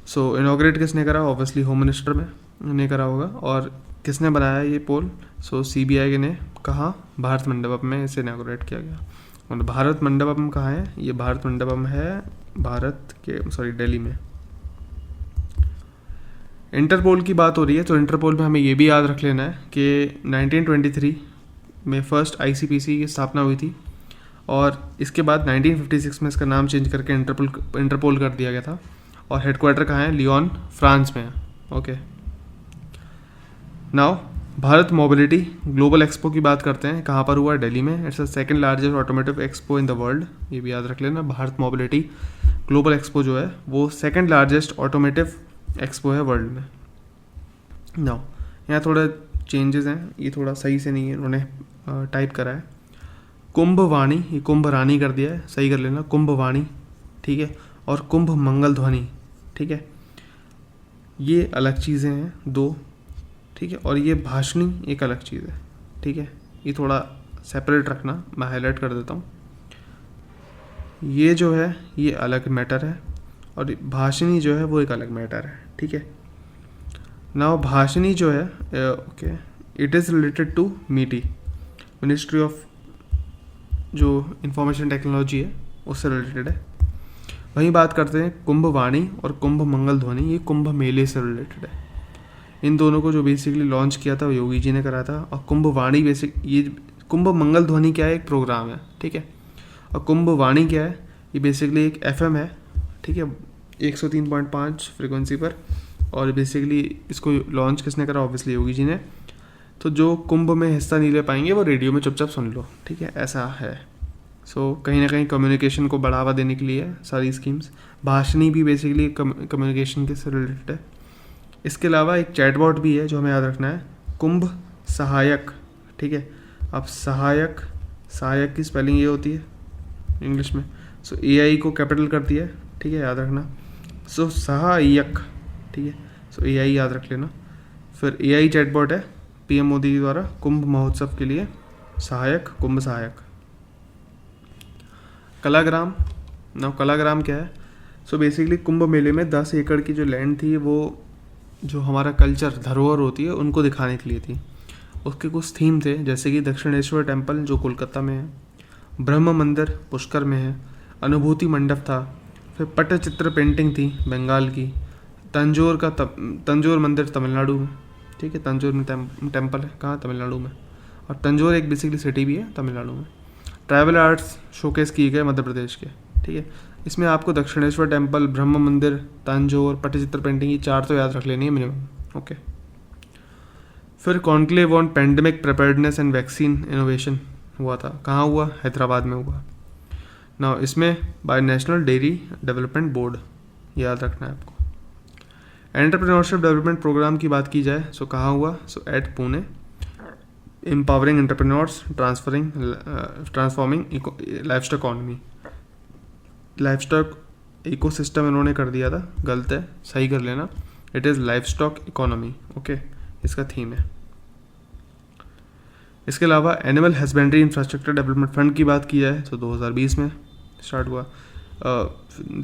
सो इनॉग्रेट किसने करा? ऑब्वियसली होम मिनिस्टर ने करा होगा। और किसने बनाया ये पोल? सो सीबीआई ने कहा भारत मंडपम में इसे इनॉग्रेट किया गया। और भारत मंडपम कहाँ है? ये भारत मंडपम है दिल्ली में। इंटरपोल की बात हो रही है तो इंटरपोल में हमें ये भी याद रख लेना है कि 1923 में फर्स्ट आईसीपीसी की स्थापना हुई थी, और इसके बाद 1956 में इसका नाम चेंज करके इंटरपोल कर दिया गया था। और हेडक्वार्टर कहाँ है? लियोन, फ्रांस में है, okay. Now Bharat mobility global expo की बात करते हैं। कहाँ पर हुआ? दिल्ली में। It's the second largest automotive expo in the world, ये भी याद रख लेना। भारत मोबिलिटी ग्लोबल एक्सपो जो है वो सेकंड लार्जेस्ट ऑटोमोटिव एक्सपो है वर्ल्ड में। नाउ यहाँ थोड़ा चेंजेस हैं, ये थोड़ा सही से नहीं है, उन्होंने टाइप करा है कुंभ वाणी, ये कुंभ रानी कर दिया है, सही कर लेना, कुंभ वाणी, ठीक है। और कुंभ मंगल ध्वनि, ठीक है, ये अलग चीज़ें हैं दो, ठीक है। और ये भाषणी एक अलग चीज़ है, ठीक है, ये थोड़ा सेपरेट रखना, मैं हाईलाइट कर देता हूँ। ये जो है ये अलग मैटर है, और भाषणी जो है वो एक अलग मैटर है, ठीक है। नाउ भाषणी जो है okay, it is related to MeitY, ministry of जो इंफॉर्मेशन टेक्नोलॉजी है उससे रिलेटेड है। वहीं बात करते हैं कुंभ वाणी और कुंभ मंगल ध्वनि, ये कुंभ मेले से रिलेटेड है। इन दोनों को जो बेसिकली लॉन्च किया था वो योगी जी ने करा था। और कुंभ वाणी ये कुंभ मंगल ध्वनि क्या है? एक प्रोग्राम है, ठीक है। और कुंभ वाणी क्या है? ये बेसिकली एक एफएम है, ठीक है, 103.5 फ्रिक्वेंसी पर। और बेसिकली इसको लॉन्च किसने करा? ऑब्वियसली योगी जी ने। तो जो कुंभ में हिस्सा नहीं ले पाएंगे वो रेडियो में चुपचाप सुन लो, ठीक है, ऐसा है। सो कहीं ना कहीं कम्युनिकेशन को बढ़ावा देने के लिए सारी स्कीम्स। भाषणी भी बेसिकली कम्युनिकेशन के से रिलेटेड है। इसके अलावा एक चैटबॉट भी है जो हमें याद रखना है, कुंभ सहायक, ठीक है। अब सहायक की स्पेलिंग ये होती है इंग्लिश में। सो AI को कैपिटल कर दिया है, ठीक है, याद रखना। सो सहायक, ठीक है, सो AI याद रख लेना। फिर AI चैटबॉट है PM मोदी द्वारा कुंभ महोत्सव के लिए, सहायक, कुंभ सहायक। कलाग्राम। ना कलाग्राम क्या है? सो बेसिकली कुंभ मेले में 10 एकड़ की जो लैंड थी वो जो हमारा कल्चर धरोहर होती है उनको दिखाने के लिए थी। उसके कुछ थीम थे, जैसे कि दक्षिणेश्वर टेम्पल जो कोलकाता में है, ब्रह्म मंदिर पुष्कर में है, अनुभूति मंडप था, फिर पट्टचित्र पेंटिंग थी बंगाल की, तंजोर मंदिर तमिलनाडु में, ठीक है, तंजोर में टेम्पल है, कहाँ, तमिलनाडु में, और तंजोर एक बेसिकली सिटी भी है तमिलनाडु में। ट्राइबल आर्ट्स शोकेस किए गए मध्य प्रदेश के, ठीक है। इसमें आपको दक्षिणेश्वर टेम्पल, ब्रह्म मंदिर, तंजोर, पट्टचित्र पेंटिंग, ये 4 तो याद रख लेनी है मिनिमम, ओके। फिर conclave on pandemic preparedness and vaccine innovation हुआ था, कहाँ हुआ? हैदराबाद में हुआ। ना इसमें by national dairy development board, याद रखना है आपको। एंटरप्रेन्योरशिप डेवलपमेंट प्रोग्राम की बात की जाए सो कहाँ हुआ? So at Pune, empowering entrepreneurs, transforming livestock economy. Livestock ecosystem इन्होंने कर दिया था, गलत है, सही कर लेना, it is livestock economy, okay, इसका थीम है। इसके अलावा animal husbandry infrastructure development fund की बात की जाए तो 2020 में स्टार्ट हुआ।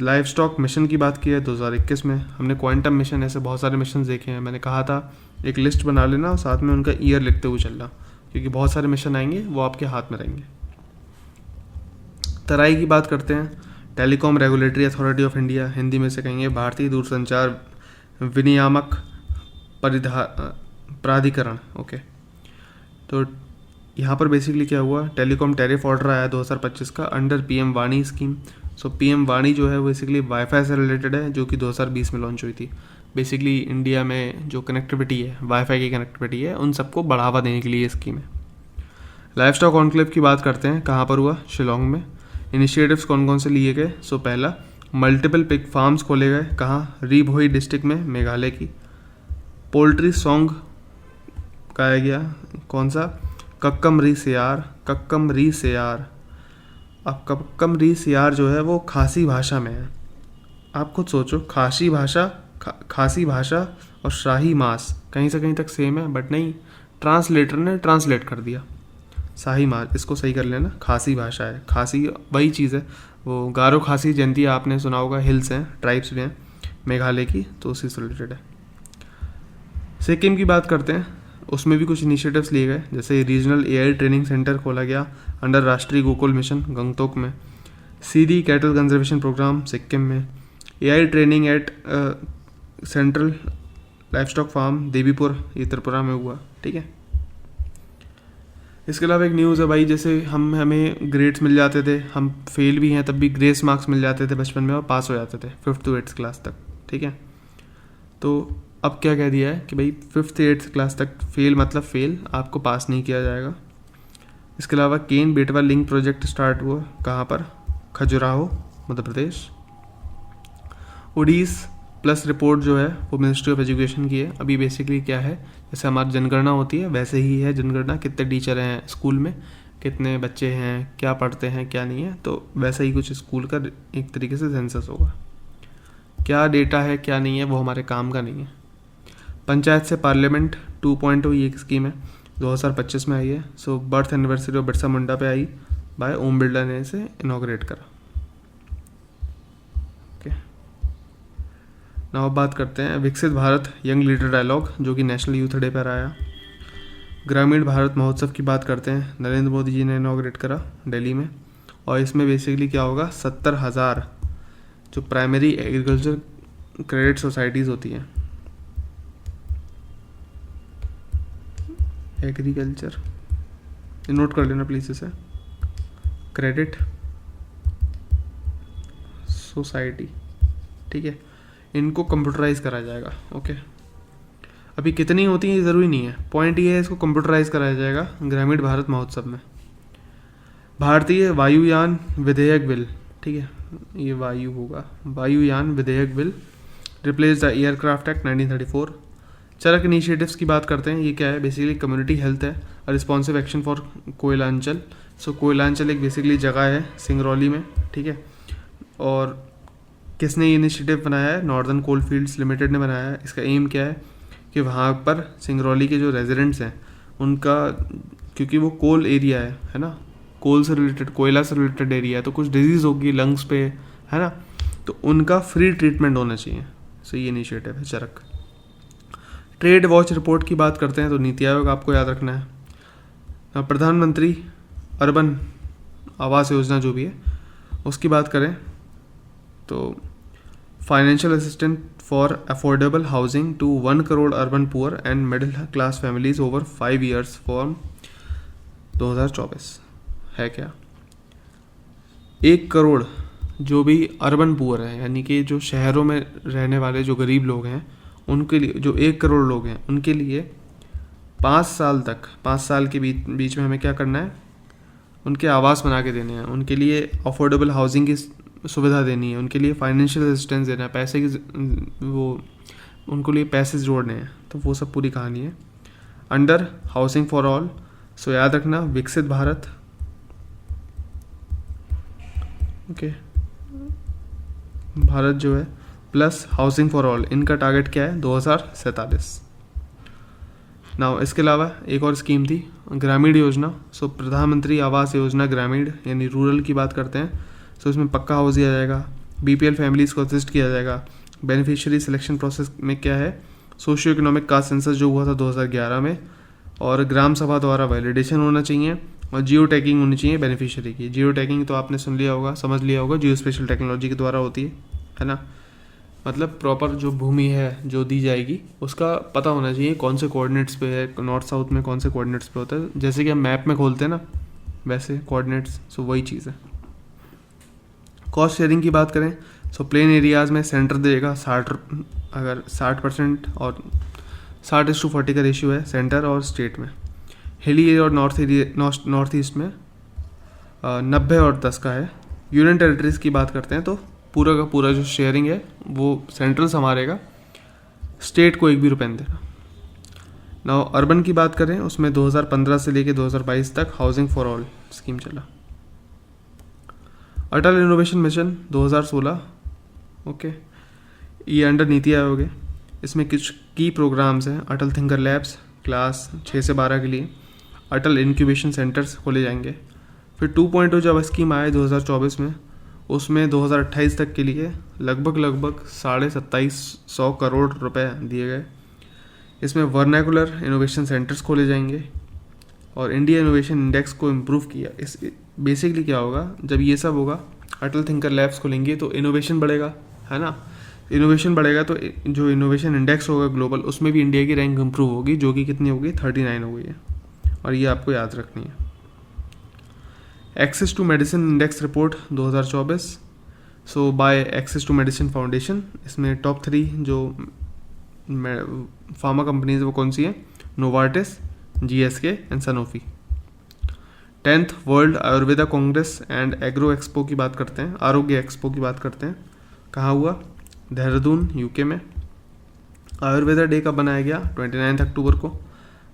लाइफ स्टॉक मिशन की बात की है 2021 में। हमने क्वांटम मिशन, ऐसे बहुत सारे मिशन देखे हैं, मैंने कहा था एक लिस्ट बना लेना और साथ में उनका ईयर लिखते हुए चलना, क्योंकि बहुत सारे मिशन आएंगे वो आपके हाथ में रहेंगे। तराई की बात करते हैं, telecom regulatory authority of India, Hindi में से कहेंगे भारतीय दूरसंचार विनियामक प्राधिकरण, ओके। तो यहाँ पर बेसिकली क्या हुआ, टेलीकॉम टैरिफ ऑर्डर आया 2025 का अंडर पीएम वाणी स्कीम। सो पीएम वाणी जो है वो बेसिकली वाईफाई से रिलेटेड है, जो कि 2020 में लॉन्च हुई थी। बेसिकली इंडिया में जो कनेक्टिविटी है, वाईफाई की कनेक्टिविटी है, उन सबको बढ़ावा देने के लिए ये स्कीम है। लाइफ स्टॉक कॉन्क्लेव की बात करते हैं, कहाँ पर हुआ? शिलोंग में। इनिशिएटिव्स कौन कौन से लिए गए? सो पहला, मल्टीपल पिग फार्म्स खोले गए, कहाँ? रीभोई डिस्ट्रिक्ट में, मेघालय की। पोल्ट्री सॉन्ग गाया गया, कौन सा? कक्कम री सियार, कक्कम री सियार। अब कक्कम री सियार जो है वो खासी भाषा में है। आप खुद सोचो, खासी भाषा और शाही मास कहीं से कहीं तक सेम है, बट नहीं, ट्रांसलेटर ने ट्रांसलेट कर दिया शाही मास, इसको सही कर लेना, खासी भाषा है। खासी वही चीज़ है, वो गारो खासी जनती आपने सुना होगा, हिल्स हैं, ट्राइब्स भी हैं मेघालय की, तो उसी से रिलेटेड है। सिक्किम की बात करते हैं, उसमें भी कुछ इनिशिएटिव्स लिए गए, जैसे रीजनल एआई ट्रेनिंग सेंटर खोला गया अंडर राष्ट्रीय गोकुल मिशन गंगटोक में। Siri cattle conservation programme Sikkim में। AI training at central livestock farm Devipur, ये त्रिपुरा में हुआ, ठीक है। इसके अलावा एक न्यूज़ है भाई, जैसे हमें ग्रेड्स मिल जाते थे, हम फेल भी हैं तब भी ग्रेस मार्क्स मिल जाते थे बचपन में और पास हो जाते थे 5th to 8th क्लास तक, ठीक है। तो अब क्या कह दिया है कि भाई 5th 8th क्लास तक फेल मतलब फेल, आपको पास नहीं किया जाएगा। इसके अलावा केन बेटवा लिंक प्रोजेक्ट स्टार्ट हुआ, कहाँ पर? खजुराहो, मध्य प्रदेश। उड़ीस प्लस रिपोर्ट जो है वो मिनिस्ट्री ऑफ एजुकेशन की है। अभी बेसिकली क्या है, जैसे हमारी जनगणना होती है वैसे ही है जनगणना, कितने टीचर हैं स्कूल में, कितने बच्चे हैं, क्या पढ़ते हैं क्या नहीं है, तो वैसा ही कुछ स्कूल का एक तरीके से सेंसस होगा। क्या डेटा है क्या नहीं है वो हमारे काम का नहीं है। पंचायत से पार्लियामेंट 2.0 ये एक स्कीम है, 2025 में आई है। सो birth anniversary of Birsa Munda पे आई, बाय ओम बिरला ने इसे इनॉग्रेट करा, ओके। नाउ बात करते हैं विकसित भारत यंग लीडर डायलॉग, जो कि नेशनल यूथ डे पर आया। ग्रामीण भारत महोत्सव की बात करते हैं, नरेंद्र मोदी जी ने इनॉग्रेट करा दिल्ली में। और इसमें बेसिकली क्या होगा, 70,000 जो प्राइमरी एग्रीकल्चर क्रेडिट सोसाइटीज़ होती हैं, एग्रीकल्चर, नोट कर लेना प्लीज़ इसे, क्रेडिट सोसाइटी, ठीक है, इनको कंप्यूटराइज करा जाएगा, ओके। अभी कितनी होती है ये ज़रूरी नहीं है, पॉइंट ये है इसको कंप्यूटराइज कराया जाएगा ग्रामीण भारत महोत्सव में। भारतीय वायुयान विधेयक बिल, ठीक है, ये वायु होगा, Vayuyan Vidheyak bill replace the aircraft act 1934। Charak initiatives की बात करते हैं, ये क्या है, बेसिकली कम्युनिटी हेल्थ है, responsive action for Koyalanchal. So Koyalanchal एक बेसिकली जगह है सिंगरौली में, ठीक है। और किसने ये इनिशिएटिव बनाया है? नॉर्दर्न कोल फील्ड्स लिमिटेड ने बनाया है। इसका एम क्या है कि वहाँ पर सिंगरौली के जो रेजिडेंट्स हैं उनका, क्योंकि वो कोल एरिया है ना, कोल से रिलेटेड, कोयला से रिलेटेड एरिया है, तो कुछ डिजीज़ होगी लंग्स पे, है ना, तो उनका फ्री ट्रीटमेंट होना चाहिए। सो ये इनिशिएटिव है चरक। ट्रेड वॉच रिपोर्ट की बात करते हैं तो नीति आयोग आपको याद रखना है। प्रधानमंत्री अर्बन आवास योजना जो भी है उसकी बात करें तो financial assistant for affordable housing to 1 crore urban poor and middle class families over 5 years for 2024 है क्या। 1 करोड़ जो भी अर्बन पुअर है, यानी कि जो शहरों में रहने वाले जो गरीब लोग हैं उनके लिए, जो 1 करोड़ लोग हैं उनके लिए 5 साल तक, 5 साल के बीच में हमें क्या करना है, उनके आवास बना के देने हैं, उनके लिए अफोर्डेबल हाउसिंग की सुविधा देनी है, उनके लिए फाइनेंशियल असिस्टेंस देना है, पैसे की वो उनको लिए पैसे जोड़ने हैं, तो वो सब पूरी कहानी है अंडर हाउसिंग फॉर ऑल। सो याद रखना विकसित भारत, ओके, भारत जो है प्लस हाउसिंग फॉर ऑल, इनका टारगेट क्या है 2047। नाउ इसके अलावा एक और स्कीम थी ग्रामीण योजना। सो प्रधानमंत्री आवास योजना ग्रामीण यानी रूरल की बात करते हैं। सो इसमें पक्का हाउस दिया जाएगा, बीपीएल फैमिलीज़ को असिस्ट किया जाएगा। बेनिफिशियरी सिलेक्शन प्रोसेस में क्या है, सोशियो इकोनॉमिक कास्ट सेंसस जो हुआ था 2011 में, और ग्राम सभा द्वारा वैलिडेशन होना चाहिए, और जियो टैगिंग होनी चाहिए बेनिफिशियरी की। जियो टैगिंग तो आपने सुन लिया होगा, समझ लिया होगा, जियो स्पेशल टेक्नोलॉजी के द्वारा होती है ना। मतलब प्रॉपर जो भूमि है जो दी जाएगी उसका पता होना चाहिए कौन से कोऑर्डिनेट्स पे है, नॉर्थ साउथ में कौन से कोऑर्डिनेट्स पे होता है, जैसे कि हम मैप में खोलते हैं ना वैसे कोऑर्डिनेट्स। सो वही चीज़ है। कॉस्ट शेयरिंग की बात करें सो प्लेन एरियाज़ में सेंटर देगा 60% और 60:40 का रेशियो है सेंटर और स्टेट में। हिली एरिया और नॉर्थ ईस्ट में 90 और 10 का है। यूनियन टेरिटरीज़ की बात करते हैं तो पूरा का पूरा जो शेयरिंग है वो सेंट्रल संभालेगा, स्टेट को 1 भी रुपये नहीं देगा। नाउ अर्बन की बात करें उसमें 2015 से लेके 2022 तक हाउसिंग फॉर ऑल स्कीम चला। अटल इनोवेशन मिशन 2016, ओके, ये अंडर नीति आयोग है। इसमें कुछ की प्रोग्राम्स हैं, अटल थिंकर लैब्स क्लास 6 से 12 के लिए, अटल इंक्यूबेशन सेंटर्स खोले जाएंगे। फिर 2.0 जब स्कीम आए 2024 में, उसमें 2028 तक के लिए लगभग 2750 करोड़ रुपए दिए गए। इसमें वर्नाकुलर इनोवेशन सेंटर्स खोले जाएंगे और इंडिया इनोवेशन इंडेक्स को इम्प्रूव किया। इस बेसिकली क्या होगा, जब ये सब होगा अटल थिंकर लैब्स खोलेंगे तो इनोवेशन बढ़ेगा, है ना। इनोवेशन बढ़ेगा तो जो इनोवेशन इंडेक्स होगा ग्लोबल, उसमें भी इंडिया की रैंक इम्प्रूव होगी, जो कि कितनी होगी 39 हो गई है, और ये आपको याद रखनी है। Access to medicine index report 2024, so by access to medicine foundation. इसमें टॉप 3 जो फार्मा कंपनीज वो कौन सी है, Novartis, GSK and Sanofi. 10th world Ayurveda congress and agro expo की बात करते हैं, आरोग्य एक्सपो की बात करते हैं, कहाँ हुआ, देहरादून यूके में। आयुर्वेदा डे कब बनाया गया, 29 अक्टूबर को।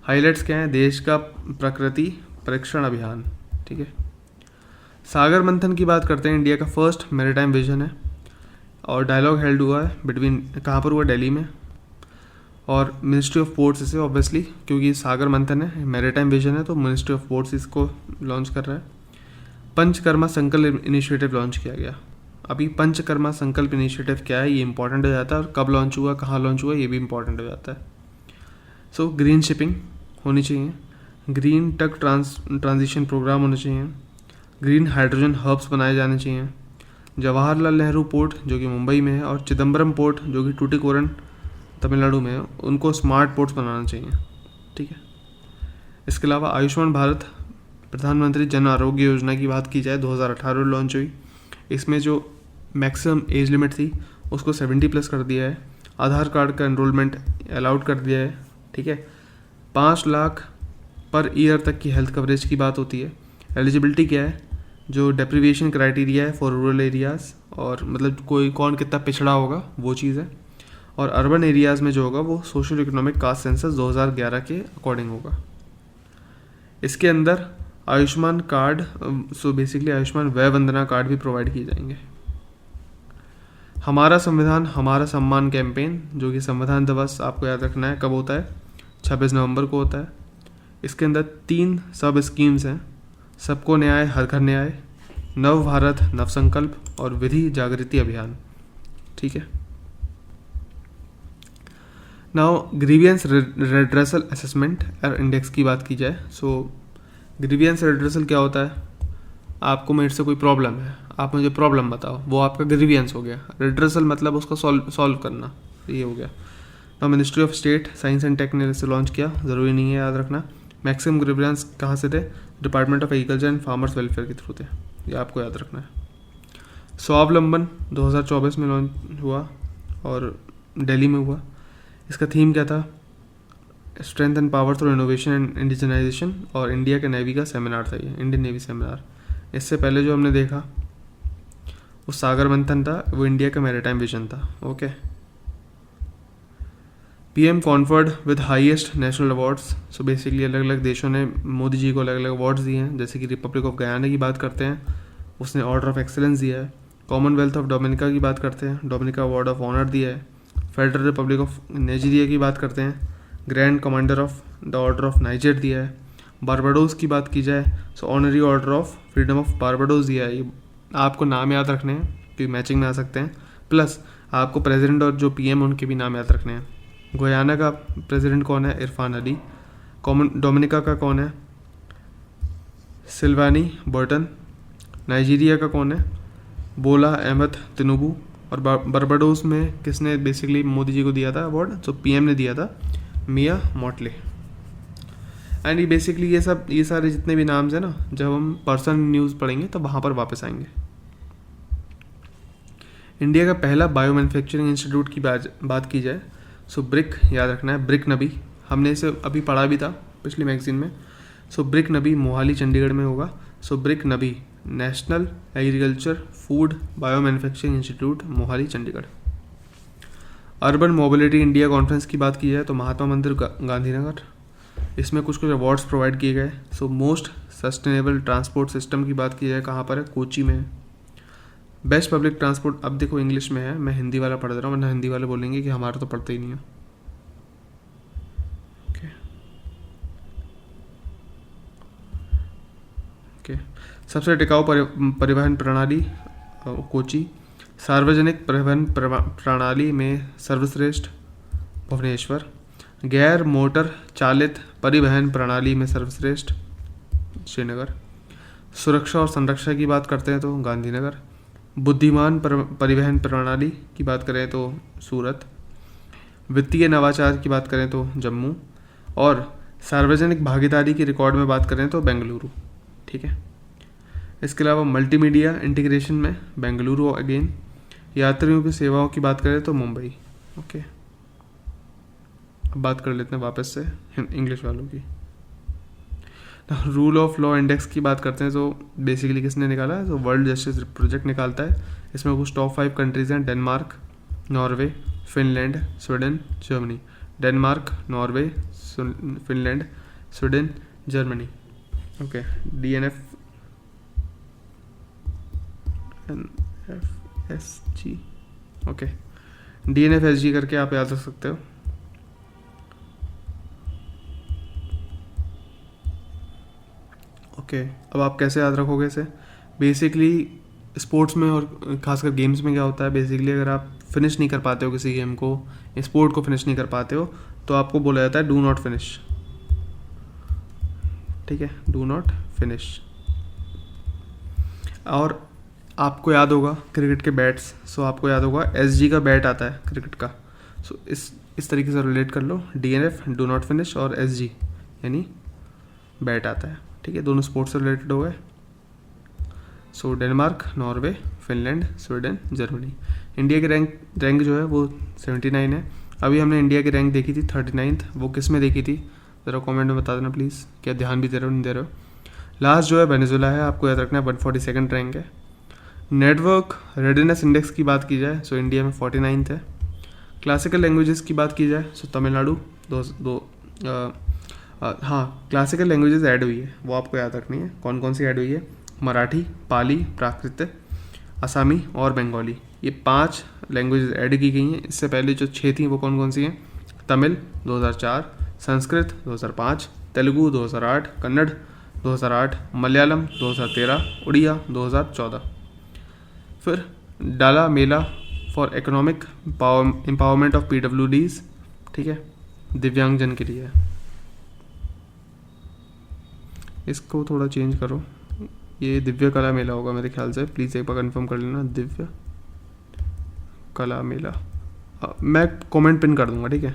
हाईलाइट्स क्या है, देश का प्रकृति परीक्षण अभियान, ठीक है। सागर मंथन की बात करते हैं, इंडिया का फर्स्ट मैरीटाइम विजन है और डायलॉग हेल्ड हुआ है बिटवीन, कहाँ पर हुआ, दिल्ली में, और मिनिस्ट्री ऑफ पोर्ट्स इसे ऑब्वियसली, क्योंकि सागर मंथन है, मैरीटाइम विजन है, तो मिनिस्ट्री ऑफ पोर्ट्स इसको लॉन्च कर रहा है। पंचकर्मा संकल्प इनिशिएटिव लॉन्च किया गया। अभी पंचकर्मा संकल्प इनिशिएटिव क्या है ये इंपॉर्टेंट हो जाता है, और कब लॉन्च हुआ, कहाँ लॉन्च हुआ, ये भी इंपॉर्टेंट हो जाता है। सो ग्रीन शिपिंग होनी चाहिए, ग्रीन टक ट्रांजिशन प्रोग्राम होना चाहिए, ग्रीन हाइड्रोजन हब्स बनाए जाने चाहिए। जवाहरलाल नेहरू पोर्ट जो कि मुंबई में है, और चिदम्बरम पोर्ट जो कि टूटिकोरन तमिलनाडु में है, उनको स्मार्ट पोर्ट्स बनाना चाहिए, ठीक है। इसके अलावा आयुष्मान भारत प्रधानमंत्री जन आरोग्य योजना की बात की जाए 2018 लॉन्च हुई। इसमें जो मैक्सिमम एज लिमिट थी उसको 70+ कर दिया है। आधार कार्ड का एनरोलमेंट अलाउड कर दिया है, ठीक है। 5 लाख पर ईयर तक की हेल्थ कवरेज की बात होती है। एलिजिबिलिटी क्या है, जो डेप्रीविएशन क्राइटेरिया है फॉर रूरल एरियाज़, और मतलब कोई कौन कितना पिछड़ा होगा वो चीज़ है। और अर्बन एरियाज़ में जो होगा वो सोशल इकोनॉमिक कास्ट सेंसस 2011 के अकॉर्डिंग होगा। इसके अंदर Ayushman card, so basically Ayushman वय वंदना कार्ड भी प्रोवाइड किए जाएंगे। हमारा संविधान हमारा सम्मान कैंपेन, जो कि संविधान दिवस आपको याद रखना है कब होता है, 26 नवंबर को होता है। इसके अंदर 3 सब स्कीम्स हैं, सबको न्याय हर घर न्याय, नव भारत नव संकल्प और विधि जागृति अभियान। ठीक है। नाउ ग्रीवियंस रेड्रेसल असेसमेंट और इंडेक्स की बात की जाए, सो ग्रीवियंस रेड्रेसल क्या होता है? आपको मेरे से कोई प्रॉब्लम है, आप मुझे प्रॉब्लम बताओ, वो आपका ग्रीवियंस हो गया। रेड्रेसल मतलब उसका सॉल्व करना, ये हो गया। Now ministry of state science and tech ने इसे लॉन्च किया, ज़रूरी नहीं है याद रखना। मैक्सिमम ग्रीवियंस कहाँ से थे? Department of agriculture and farmers welfare के थ्रू थे, ये आपको याद रखना है। स्वावलंबन 2024 में लॉन्च हुआ और दिल्ली में हुआ। इसका थीम क्या था? Strength and power through innovation and indigenisation, और इंडिया के नेवी का सेमिनार था ये, इंडियन नेवी सेमिनार। इससे पहले जो हमने देखा वो सागर मंथन था, वो इंडिया का मैरीटाइम विजन था। Okay. PM conferred with highest national awards, so basically अलग अलग देशों ने मोदी जी को अलग अलग अवार्ड्स दिए हैं। जैसे कि रिपब्लिक ऑफ गयाना की बात करते हैं, उसने ऑर्डर ऑफ एक्सीलेंस दिया है। कॉमनवेल्थ ऑफ डोमिनिका की बात करते हैं, डोमिनिका अवार्ड ऑफ ऑनर दिया है। फेडरल रिपब्लिक ऑफ नाइजीरिया की बात करते हैं, grand commander of the order of Niger दिया है। बारबाडोस की बात की जाए, so honorary order of freedom of Barbados दिया है। ये आपको नाम याद रखने हैं क्योंकि मैचिंग में आ सकते हैं, प्लस आपको प्रेसिडेंट और जो पीएम उनके भी नाम याद रखने हैं। गुयाना का प्रेसिडेंट कौन है? इरफान अली। डोमिनिका का कौन है? सिल्वानी बर्टन। नाइजीरिया का कौन है? बोला अहमद तिनुबू। और बारबाडोस में किसने बेसिकली मोदी जी को दिया था अवार्ड? जो पीएम ने दिया था, मिया मॉटले। एंड ये बेसिकली ये सारे जितने भी नाम्स हैं ना, जब हम पर्सन न्यूज़ पढ़ेंगे तो वहाँ पर वापस आएंगे। इंडिया का पहला बायो मैन्युफैक्चरिंग इंस्टीट्यूट की बात की जाए, सो ब्रिक याद रखना है, ब्रिक नबी। हमने इसे अभी पढ़ा भी था पिछली मैगजीन में। सो ब्रिक नबी मोहाली चंडीगढ़ में होगा। सो ब्रिक नबी national agriculture food bio manufacturing institute Mohali Chandigarh. Urban mobility India conference की बात की जाए तो महात्मा मंदिर गांधीनगर, इसमें कुछ अवार्ड्स प्रोवाइड किए गए। So most sustainable transport system की बात की जाए कहाँ पर है? कोची में है। बेस्ट पब्लिक ट्रांसपोर्ट, अब देखो इंग्लिश में है, मैं हिंदी वाला पढ़ रहा हूँ, वरना हिंदी वाले बोलेंगे कि हमारा तो पढ़ते ही नहीं है। ओके। सबसे टिकाऊ परिवहन प्रणाली कोची। सार्वजनिक परिवहन प्रणाली में सर्वश्रेष्ठ भुवनेश्वर। गैर मोटर चालित परिवहन प्रणाली में सर्वश्रेष्ठ श्रीनगर। सुरक्षा और संरक्षा की बात करते हैं तो गांधीनगर। बुद्धिमान परिवहन प्रणाली की बात करें तो सूरत। वित्तीय नवाचार की बात करें तो जम्मू। और सार्वजनिक भागीदारी की रिकॉर्ड में बात करें तो बेंगलुरु। ठीक है। इसके अलावा मल्टीमीडिया इंटीग्रेशन में बेंगलुरु अगेन। यात्रियों की सेवाओं की बात करें तो मुंबई। ओके। अब बात कर लेते हैं वापस से इंग्लिश वालों की। रूल ऑफ लॉ इंडेक्स की बात करते हैं तो बेसिकली किसने निकाला है? तो वर्ल्ड जस्टिस प्रोजेक्ट निकालता है। इसमें कुछ टॉप 5 कंट्रीज हैं, Denmark, Norway, Finland, Sweden, Germany. Denmark, Norway, Finland, Sweden, Germany. Okay. DNFSG। Okay. DNFSG करके आप याद रख सकते हो। ओके। अब आप कैसे याद रखोगे इसे? बेसिकली स्पोर्ट्स में और खासकर गेम्स में क्या होता है, बेसिकली अगर आप फिनिश नहीं कर पाते हो किसी गेम को, स्पोर्ट को फिनिश नहीं कर पाते हो, तो आपको बोला जाता है डू नॉट फिनिश। ठीक है, डू नॉट फिनिश। और आपको याद होगा क्रिकेट के बैट्स, सो आपको याद होगा SG का बैट आता है क्रिकेट का। सो इस तरीके से रिलेट कर लो, DNF डू नॉट फिनिश और SG यानी बैट आता है। ठीक है, दोनों स्पोर्ट्स से रिलेटेड हो गए। So Denmark, Norway, Finland, Sweden, Germany. India की रैंक जो है वो 79 है। अभी हमने इंडिया की रैंक देखी थी 39th, वो किस में देखी थी ज़रा कमेंट में बता देना प्लीज़, क्या ध्यान भी दे रहे हो नहीं दे रहे हो। लास्ट जो है वेनेजुएला है, आपको याद रखना है 142nd रैंक है। नेटवर्क रेडीनेस इंडेक्स की बात की जाए सो इंडिया में 49th है। क्लासिकल लैंग्वेजेस की बात की जाए सो तमिलनाडु हाँ क्लासिकल लैंग्वेजेस ऐड हुई है, वो आपको याद रखनी है। कौन कौन सी ऐड हुई है? मराठी, पाली, प्राकृत, असमी और बंगाली। ये 5 लैंग्वेजेस ऐड की गई हैं। इससे पहले जो 6 थी वो कौन कौन सी हैं? तमिल 2004, संस्कृत 2005, तेलुगु 2008, कन्नड़ 2008, मलयालम 2013, उड़िया 2014। फिर डाला मेला for economic empowerment of PWDs, ठीक है, दिव्यांगजन के लिए। इसको थोड़ा चेंज करो, ये दिव्य कला मेला होगा मेरे ख्याल से, प्लीज़ एक बार कंफर्म कर लेना, दिव्य कला मेला। मैं कमेंट पिन कर दूंगा, ठीक है,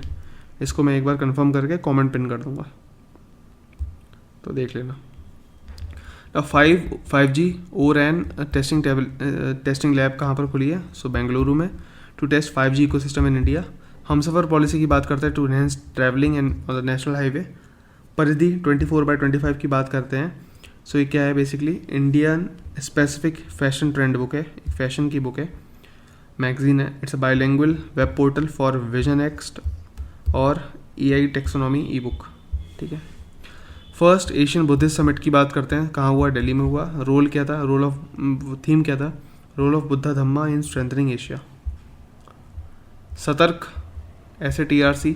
इसको मैं एक बार कंफर्म करके कमेंट पिन कर दूंगा, तो देख लेना। 5G O-RAN टेस्टिंग लैब कहाँ पर खुली है? सो बेंगलुरु में, to test 5G ecosystem in India. Humsafar policy की बात करते हैं, to enhance travelling and on the national highway. Paridhi 24/25 की बात करते हैं। सो ये क्या है? Basically Indian specific fashion trend book है, एक फैशन की बुक है, मैगजीन है। It's a bilingual web portal for vision एक्स्ट और EI टेक्सोनॉमी ई बुक, ठीक है। फर्स्ट एशियन बुद्धिस्ट समिट की बात करते हैं, कहाँ हुआ? दिल्ली में हुआ। रोल क्या था? थीम क्या था? Role of Buddha Dhamma in strengthening Asia. सतर्क SATRC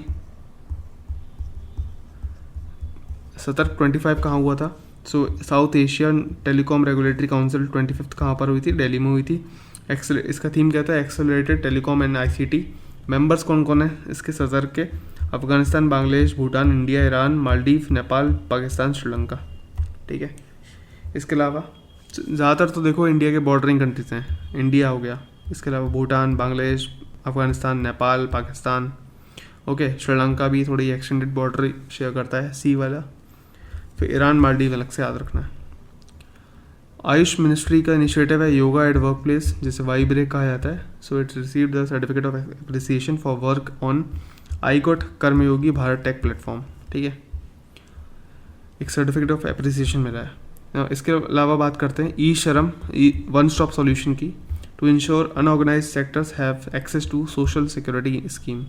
सतर्क 25 कहाँ हुआ था? So South Asian telecom regulatory council 25 कहाँ पर हुई थी? दिल्ली में हुई थी। इसका थीम क्या था? Accelerated telecom and ICT। Members कौन कौन है इसके सतर्क के? अफगानिस्तान, बांग्लादेश, भूटान, इंडिया, ईरान, मालदीव, नेपाल, पाकिस्तान, श्रीलंका, ठीक है। इसके अलावा ज़्यादातर तो देखो इंडिया के बॉर्डरिंग कंट्रीज हैं, इंडिया हो गया, इसके अलावा भूटान, बांग्लादेश, अफगानिस्तान, नेपाल, पाकिस्तान, ओके। श्रीलंका भी थोड़ी एक्सटेंडेड बॉर्डर शेयर करता है, सी वाला। फिर ईरान, मालदीव अलग से याद रखना है। आयुष मिनिस्ट्री का इनिशिएटिव है योगा एट वर्क प्लेस, जिसे वाई ब्रेक कहा जाता है। So it's received the certificate of appreciation for work on iGOT Karmayogi Bharat tech platform, ठीक है, एक सर्टिफिकेट ऑफ एप्रिसिएशन मिला है। इसके अलावा बात करते हैं e Shram one stop solution की, to ensure unorganise sectors have access to social security scheme.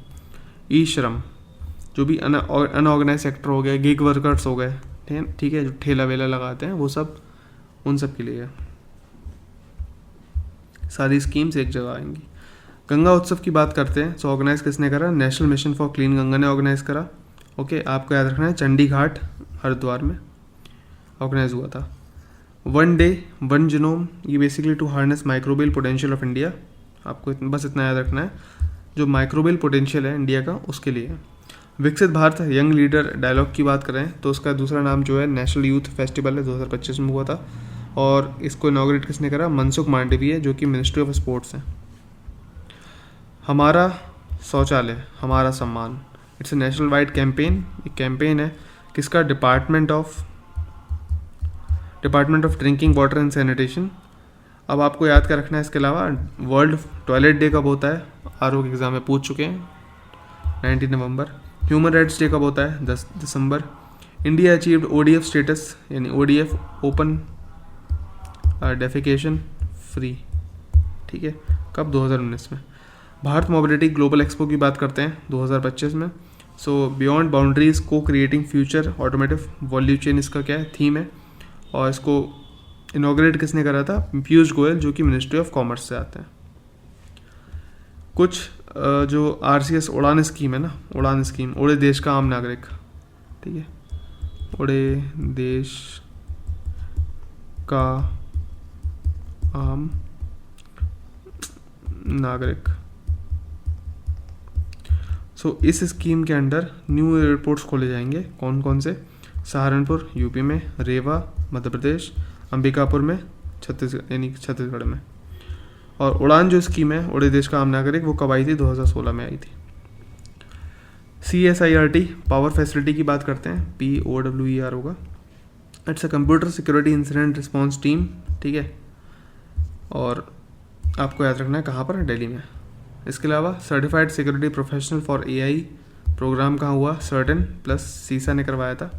E Shram जो भी अनऑर्गेनाइज सेक्टर हो गया, गिग वर्कर्स हो गए, ठीक है, जो ठेला वेला लगाते हैं वो सब, उन सब के लिए सारी स्कीम्स एक जगह आएंगी। गंगा उत्सव की बात करते हैं। सो ऑर्गेनाइज किसने करा? National mission for clean Ganga ने ऑर्गेनाइज करा, ओके। आपको याद रखना है चंडी घाट हरिद्वार में ऑर्गेनाइज हुआ था। वन डे वन जीनोम, ये basically to harness microbial potential of India. आपको बस इतना याद रखना है, जो माइक्रोबियल पोटेंशियल है इंडिया का, उसके लिए। विकसित भारत यंग लीडर डायलॉग की बात करें तो उसका दूसरा नाम जो है नेशनल यूथ फेस्टिवल है, 2025 में हुआ था, और इसको इनॉग्रेट किसने करा? मनसुख मांडविया, जो कि मिनिस्ट्री ऑफ स्पोर्ट्स है। हमारा शौचालय हमारा सम्मान, it's a national wide campaign. एक कैंपेन है किसका? Department of drinking water and sanitation. अब आपको याद कर रखना है, इसके अलावा वर्ल्ड टॉयलेट डे कब होता है? RO के एग्जाम में पूछ चुके हैं, 19 नवंबर। ह्यूमन राइट्स डे कब होता है? 10 दिसंबर। इंडिया अचीव्ड ODF स्टेटस, यानी ODF ओपन डेफिकेशन फ्री, ठीक है, कब? 2019 में। भारत मोबिलिटी ग्लोबल एक्सपो की बात करते हैं 2025 में। सो बियॉन्ड बाउंड्रीज को creating future automotive value chain, इसका क्या है? थीम है, और इसको इनॉग्रेट किसने करा था? पीयूष गोयल, जो कि मिनिस्ट्री ऑफ कॉमर्स से आते हैं। कुछ जो RCS उड़ान स्कीम है ना, उड़ान स्कीम, उड़े देश का आम नागरिक, ठीक है, उड़े देश का आम नागरिक। सो इस स्कीम के अंडर न्यू एयरपोर्ट्स खोले जाएंगे। कौन कौन से? सहारनपुर यूपी में, रेवा मध्य प्रदेश, अंबिकापुर में छत्तीसगढ़, यानी छत्तीसगढ़ में। और उड़ान जो स्कीम है उड़े देश का आम नागरिक, वो कब आई थी? 2016 में आई थी। CSIRT पावर फैसिलिटी की बात करते हैं, POWER होगा। It's a computer security incident response team, ठीक है, और आपको याद रखना है कहाँ पर? दिल्ली में। इसके अलावा certified security professional for AI programme कहाँ हुआ? सर्टन प्लस सीसा ने करवाया था,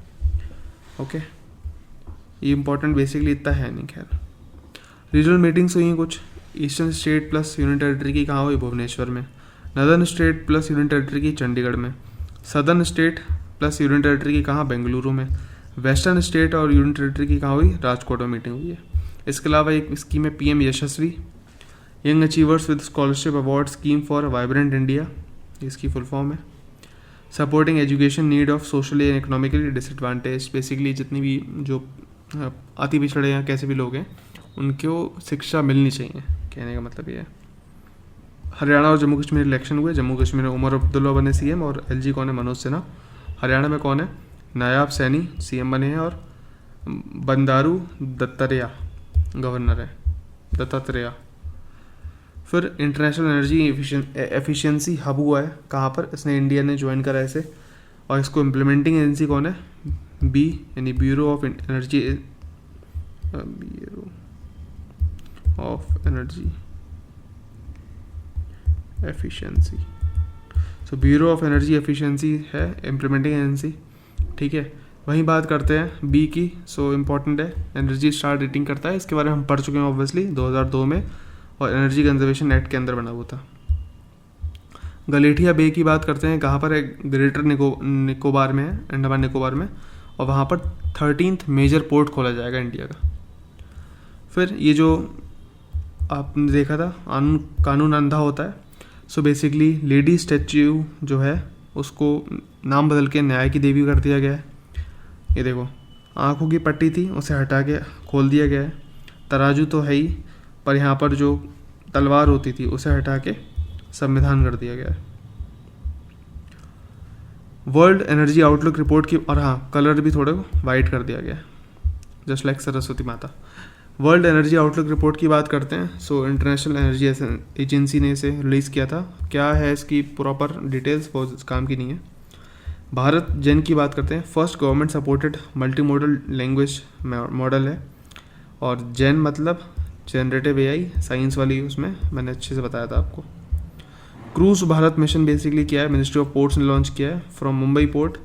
ओके। ये इंपॉर्टेंट बेसिकली इतना है नहीं, खैर। रीजनल मीटिंग्स हुई हैं कुछ। Eastern state plus union territory की कहाँ हुई? भुवनेश्वर में। Northern state plus union territory की चंडीगढ़ में। Southern state plus union territory की कहाँ? बेंगलुरु में। वेस्टर्न स्टेट और यूनियन टेरिटरी की कहाँ हुई? राजकोट में मीटिंग हुई है। इसके अलावा एक स्कीम है PM Yashasvi, young achievers with scholarship award scheme for vibrant India, इसकी फुल फॉर्म है। Supporting education need of socially and economically disadvantage, basically जितनी भी जो अति पिछड़े या कैसे भी लोग हैं उनको शिक्षा मिलनी चाहिए, कहने का मतलब ये है। हरियाणा और जम्मू कश्मीर इलेक्शन हुए। जम्मू कश्मीर में उमर अब्दुल्ला बने सीएम और एलजी कौन है, मनोज सिन्हा। हरियाणा में कौन है, नायाब सैनी सीएम बने हैं और बंदारू दत्तात्रेय गवर्नर है, दत्तात्रेय। फिर इंटरनेशनल एनर्जी एफिशिएंसी हब हुआ है कहाँ पर, इसने इंडिया ने ज्वाइन करा इसे, और इसको इम्प्लीमेंटिंग एजेंसी कौन है, बी यानी bureau of energy, bureau of energy efficiency. So bureau of energy efficiency है इम्प्लीमेंटिंग एजेंसी, ठीक है। वहीं बात करते हैं बी की। सो इम्पॉर्टेंट है, एनर्जी स्टार रेटिंग करता है, इसके बारे में हम पढ़ चुके हैं ऑब्वियसली 2002 में, और एनर्जी कंजर्वेशन एक्ट के अंदर बना हुआ था। गलेठिया बे की बात करते हैं, कहाँ पर है, ग्रेटर निकोबार में है, अंडमान निकोबार में, और वहाँ पर 13th मेजर पोर्ट खोला जाएगा इंडिया का। फिर ये जो आपने देखा था कानून अंधा होता है, सो बेसिकली लेडी स्टैच्यू जो है उसको नाम बदल के न्याय की देवी कर दिया गया है। ये देखो, आँखों की पट्टी थी उसे हटा के खोल दिया गया है, तराजू तो है ही, पर यहाँ पर जो तलवार होती थी उसे हटा के संविधान कर दिया गया है। वर्ल्ड एनर्जी आउटलुक रिपोर्ट की, और हाँ कलर भी थोड़े वाइट कर दिया गया है, जस्ट लाइक सरस्वती माता। वर्ल्ड एनर्जी आउटलुक रिपोर्ट की बात करते हैं। सो इंटरनेशनल एनर्जी एजेंसी ने इसे रिलीज़ किया था। क्या है इसकी प्रॉपर डिटेल्स, वो इस काम की नहीं है। भारत जेन की बात करते हैं, first government supported multi modal language model है, और जेन मतलब जनरेटिव एआई, साइंस वाली, उसमें मैंने अच्छे से बताया था आपको। क्रूज भारत मिशन बेसिकली क्या है, मिनिस्ट्री ऑफ पोर्ट्स ने लॉन्च किया है फ्रॉम मुंबई पोर्ट।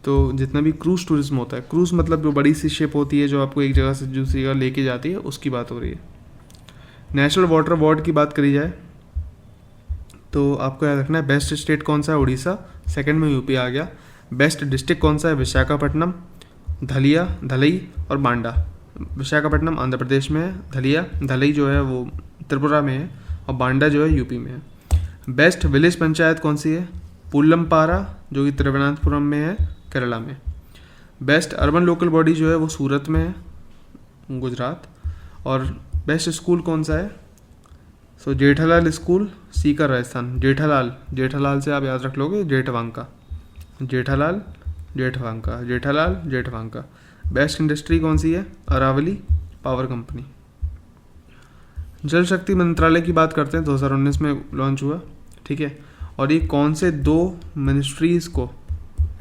तो जितना भी क्रूज टूरिज्म होता है, क्रूज मतलब जो बड़ी सी शिप होती है जो आपको एक जगह से दूसरी जगह लेके जाती है, उसकी बात हो रही है। नेशनल वाटर अवार्ड की बात करी जाए तो आपको याद रखना है, बेस्ट स्टेट कौन सा है, उड़ीसा, सेकंड में यूपी आ गया। बेस्ट डिस्ट्रिक्ट कौन सा है, विशाखापट्टनम, धलई और बांडा। विशाखापट्टनम आंध्र प्रदेश में है, धलई जो है वो त्रिपुरा में है, और बांडा जो है यूपी में है। बेस्ट विलेज पंचायत कौन सी है, पुल्लमपारा जो कि तिरुवनंतपुरम में है, केरला में। बेस्ट अर्बन लोकल बॉडी जो है वो सूरत में है, गुजरात। और बेस्ट स्कूल कौन सा है, सो जेठालाल स्कूल, सीकर राजस्थान। जेठालाल से आप याद रख लोगे जेठवांका, जेठवांका। बेस्ट इंडस्ट्री कौन सी है, अरावली पावर कंपनी। जल शक्ति मंत्रालय की बात करते हैं, 2019 में लॉन्च हुआ, ठीक है। और ये कौन से 2 मिनिस्ट्रीज़ को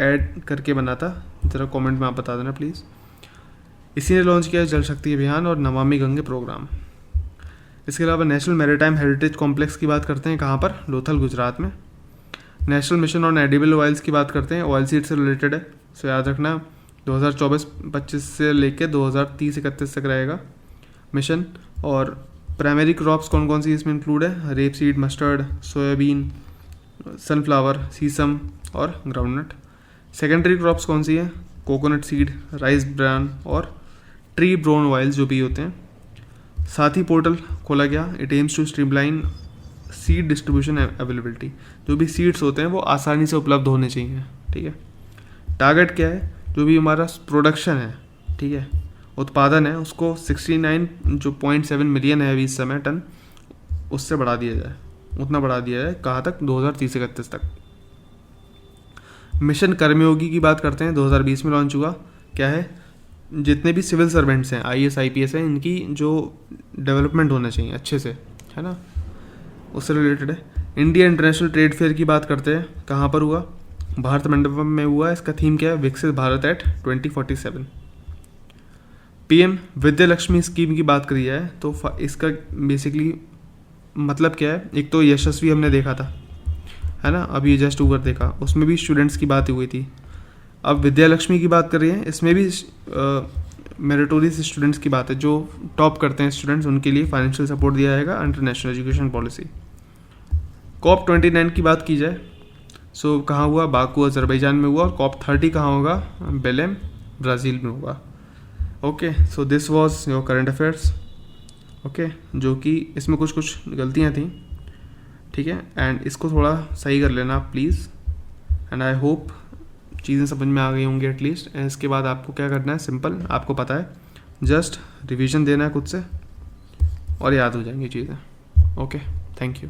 ऐड करके बना था, ज़रा कमेंट में आप बता देना प्लीज़। इसी ने लॉन्च किया है जल शक्ति अभियान और नमामि गंगे प्रोग्राम। इसके अलावा नेशनल मैरीटाइम हेरिटेज कॉम्प्लेक्स की बात करते हैं, कहाँ पर, लोथल गुजरात में। National mission on edible oils की बात करते हैं, ऑयल सीड से रिलेटेड है, सो याद रखना 2024-25 से लेके 2030-31 तक रहेगा मिशन। और प्राइमरी क्रॉप्स कौन कौन सी इसमें इंक्लूड है, rape seed, mustard, soybean, sunflower, sesame और ग्राउंडनट। सेकेंडरी क्रॉप्स कौन सी है, कोकोनट सीड, राइस ब्रान और ट्री ब्राउन ऑयल्स जो भी होते हैं। साथी पोर्टल खोला गया, it aims to streamline seed distribution availability. जो भी सीड्स होते हैं वो आसानी से उपलब्ध होने चाहिए, ठीक है। टारगेट क्या है, जो भी हमारा प्रोडक्शन है, ठीक है, उत्पादन है, उसको 69.7 मिलियन है अभी इस समय टन, उससे बढ़ा दिया जाए, उतना बढ़ा दिया जाए, कहाँ तक, 2030-31 तक। मिशन कर्मयोगी की बात करते हैं, 2020 में लॉन्च हुआ। क्या है, जितने भी सिविल सर्वेंट्स हैं, IAS IPS हैं, इनकी जो डेवलपमेंट होना चाहिए अच्छे से, है ना, उससे रिलेटेड है। इंडिया इंटरनेशनल ट्रेड फेयर की बात करते हैं, कहाँ पर हुआ, भारत मंडपम में हुआ। इसका थीम क्या है, विकसित Bharat eight 2047। PM Vidya Lakshmi scheme की बात करी जाए तो इसका बेसिकली मतलब क्या है, एक तो यशस्वी हमने देखा था, है ना, अब ये जस्ट ऊपर देखा, उसमें भी स्टूडेंट्स की बात हुई थी। अब विद्या लक्ष्मी की बात कर रही है, इसमें भी मेरिटोरियस स्टूडेंट्स की बात है, जो टॉप करते हैं स्टूडेंट्स, उनके लिए फाइनेंशियल सपोर्ट दिया जाएगा under national education policy. COP29 की बात की जाए, सो कहाँ हुआ, बाकू अजरबैजान में हुआ। और COP30 कहाँ होगा, बेलेम ब्राज़ील में होगा। Okay, so this was your current affairs, okay, जो कि इसमें कुछ गलतियाँ थी, ठीक है, एंड इसको थोड़ा सही कर लेना प्लीज़, एंड आई होप चीज़ें समझ में आ गई होंगी एटलीस्ट। इसके बाद आपको क्या करना है, सिंपल, आपको पता है, जस्ट रिवीजन देना है खुद से और याद हो जाएंगी चीज़ें। Okay, thank you.